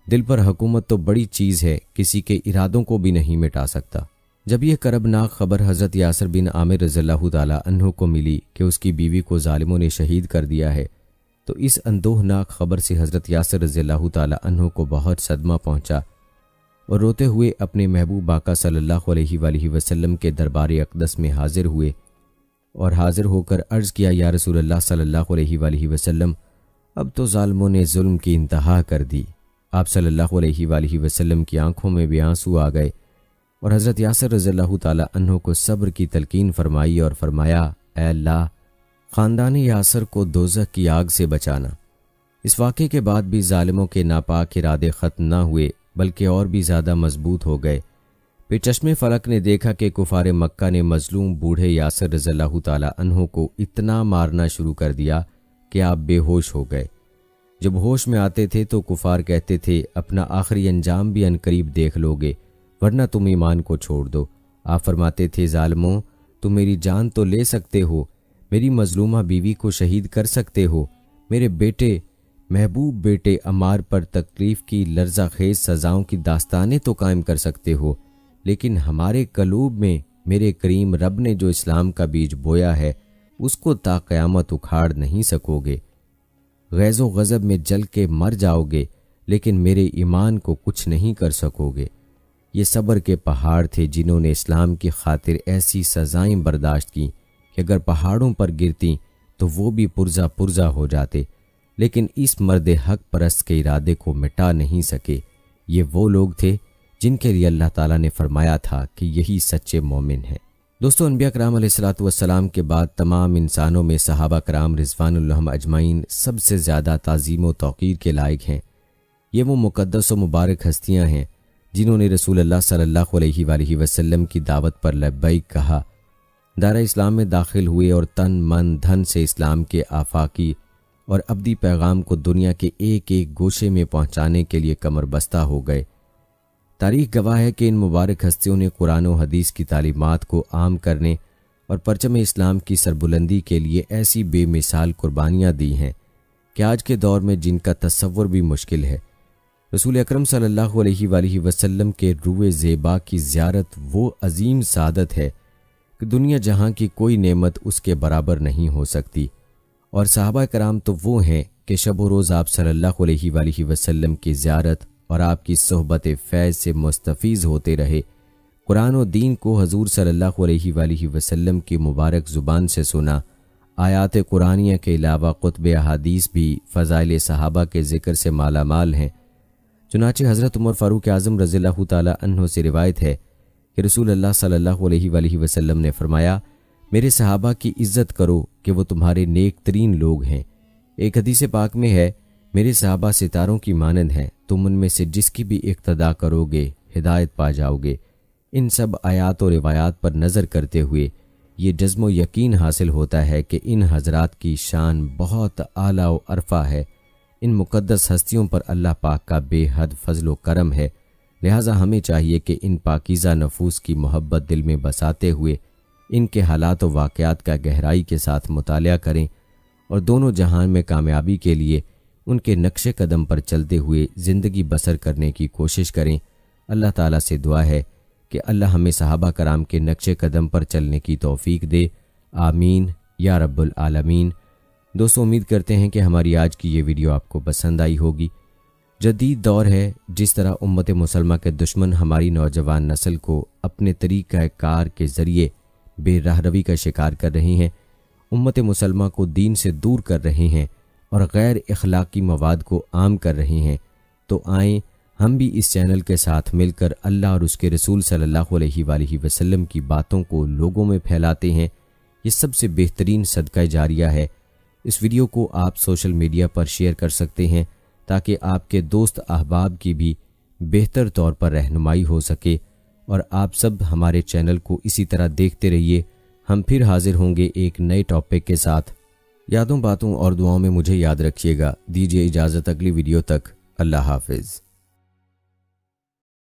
دل پر حکومت تو بڑی چیز ہے، کسی کے ارادوں کو بھی نہیں مٹا سکتا۔ جب یہ کربناک خبر حضرت یاسر بن عامر رضی اللہ تعالی عنہ کو ملی کہ اس کی بیوی کو ظالموں نے شہید کر دیا ہے تو اس اندوہناک خبر سے حضرت یاسر رضی اللہ تعالی عنہ کو بہت صدمہ پہنچا، اور روتے ہوئے اپنے محبوب آقا صلی اللہ علیہ وآلہ وسلم کے دربار اقدس میں حاضر ہوئے اور حاضر ہو کر عرض کیا، یا رسول اللہ صلی اللہ علیہ وآلہ وسلم، اب تو ظالموں نے ظلم کی انتہا کر دی۔ آپ صلی اللہ علیہ وآلہ وسلم کی آنکھوں میں بھی آنسو آ گئے اور حضرت یاسر رضی اللہ تعالی عنہ کو صبر کی تلقین فرمائی اور فرمایا، اے اللہ، خاندان یاسر کو دوزخ کی آگ سے بچانا۔ اس واقعے کے بعد بھی ظالموں کے ناپاک ارادے ختم نہ ہوئے بلکہ اور بھی زیادہ مضبوط ہو گئے۔ پھر چشم فلک نے دیکھا کہ کفار مکہ نے مظلوم بوڑھے یاسر رضی اللہ تعالی عنہ کو اتنا مارنا شروع کر دیا کہ آپ بے ہوش ہو گئے۔ جب ہوش میں آتے تھے تو کفار کہتے تھے، اپنا آخری انجام بھی عنقریب دیکھ لو گے ورنہ تم ایمان کو چھوڑ دو۔ آپ فرماتے تھے، ظالموں، تم میری جان تو لے سکتے ہو، میری مظلومہ بیوی کو شہید کر سکتے ہو، میرے بیٹے محبوب بیٹے عمار پر تکلیف کی لرزہ خیز سزاؤں کی داستانیں تو قائم کر سکتے ہو، لیکن ہمارے قلوب میں میرے کریم رب نے جو اسلام کا بیج بویا ہے اس کو تا قیامت اکھاڑ نہیں سکو گے۔ غیظ و غضب میں جل کے مر جاؤ گے لیکن میرے ایمان کو کچھ نہیں کر سکو گے۔ یہ صبر کے پہاڑ تھے جنہوں نے اسلام کی خاطر ایسی سزائیں برداشت کی کہ اگر پہاڑوں پر گرتی تو وہ بھی پرزہ پرزہ ہو جاتے، لیکن اس مرد حق پرست کے ارادے کو مٹا نہیں سکے۔ یہ وہ لوگ تھے جن کے لیے اللہ تعالیٰ نے فرمایا تھا کہ یہی سچے مومن ہیں۔ دوستو، انبیاء کرام علیہ الصلوۃ والسلام کے بعد تمام انسانوں میں صحابہ کرام رضوان اللہ اجمعین سب سے زیادہ تعظیم و توقیر کے لائق ہیں۔ یہ وہ مقدس و مبارک ہستیاں ہیں جنہوں نے رسول اللہ صلی اللہ علیہ وآلہ وسلم کی دعوت پر لبیک کہا، دائرہ اسلام میں داخل ہوئے اور تن من دھن سے اسلام کے آفاقی اور ابدی پیغام کو دنیا کے ایک ایک گوشے میں پہنچانے کے لیے کمر بستہ ہو گئے۔ تاریخ گواہ ہے کہ ان مبارک ہستیوں نے قرآن و حدیث کی تعلیمات کو عام کرنے اور پرچم اسلام کی سربلندی کے لیے ایسی بے مثال قربانیاں دی ہیں کہ آج کے دور میں جن کا تصور بھی مشکل ہے۔ رسول اکرم صلی اللہ علیہ وآلہ وسلم کے روئے زیبا کی زیارت وہ عظیم سعادت ہے کہ دنیا جہاں کی کوئی نعمت اس کے برابر نہیں ہو سکتی، اور صحابہ کرام تو وہ ہیں کہ شب و روز آپ صلی اللہ علیہ وآلہ وسلم کی زیارت اور آپ کی صحبت فیض سے مستفیض ہوتے رہے۔ قرآن و دین کو حضور صلی اللہ علیہ وآلہ وسلم کی مبارک زبان سے سنا۔ آیات قرآنیہ کے علاوہ قطب احادیث بھی فضائل صحابہ کے ذکر سے مالا مال ہیں۔ چنانچہ حضرت عمر فاروق اعظم رضی اللہ تعالی عنہ سے روایت ہے کہ رسول اللہ صلی اللہ علیہ وآلہ وسلم نے فرمایا، میرے صحابہ کی عزت کرو کہ وہ تمہارے نیک ترین لوگ ہیں۔ ایک حدیث پاک میں ہے، میرے صحابہ ستاروں کی مانند ہیں، تم ان میں سے جس کی بھی اقتداء کرو گے ہدایت پا جاؤ گے۔ ان سب آیات و روایات پر نظر کرتے ہوئے یہ جزم و یقین حاصل ہوتا ہے کہ ان حضرات کی شان بہت اعلیٰ و عرفہ ہے۔ ان مقدس ہستیوں پر اللہ پاک کا بے حد فضل و کرم ہے، لہٰذا ہمیں چاہیے کہ ان پاکیزہ نفوس کی محبت دل میں بساتے ہوئے ان کے حالات و واقعات کا گہرائی کے ساتھ مطالعہ کریں اور دونوں جہان میں کامیابی کے لیے ان کے نقش قدم پر چلتے ہوئے زندگی بسر کرنے کی کوشش کریں۔ اللہ تعالیٰ سے دعا ہے کہ اللہ ہمیں صحابہ کرام کے نقش قدم پر چلنے کی توفیق دے، آمین یا رب العالمین۔ دوستو، امید کرتے ہیں کہ ہماری آج کی یہ ویڈیو آپ کو پسند آئی ہوگی۔ جدید دور ہے، جس طرح امت مسلمہ کے دشمن ہماری نوجوان نسل کو اپنے طریقہ کار کے ذریعے بے راہروی کا شکار کر رہے ہیں، امت مسلمہ کو دین سے دور کر رہے ہیں اور غیر اخلاقی مواد کو عام کر رہے ہیں، تو آئیں ہم بھی اس چینل کے ساتھ مل کر اللہ اور اس کے رسول صلی اللہ علیہ وآلہ وسلم کی باتوں کو لوگوں میں پھیلاتے ہیں۔ یہ سب سے بہترین صدقہ جاریہ ہے۔ اس ویڈیو کو آپ سوشل میڈیا پر شیئر کر سکتے ہیں تاکہ آپ کے دوست احباب کی بھی بہتر طور پر رہنمائی ہو سکے، اور آپ سب ہمارے چینل کو اسی طرح دیکھتے رہیے۔ ہم پھر حاضر ہوں گے ایک نئے ٹاپک کے ساتھ۔ یادوں، باتوں اور دعاؤں میں مجھے یاد رکھیے گا۔ دیجیے اجازت اگلی ویڈیو تک۔ اللہ حافظ۔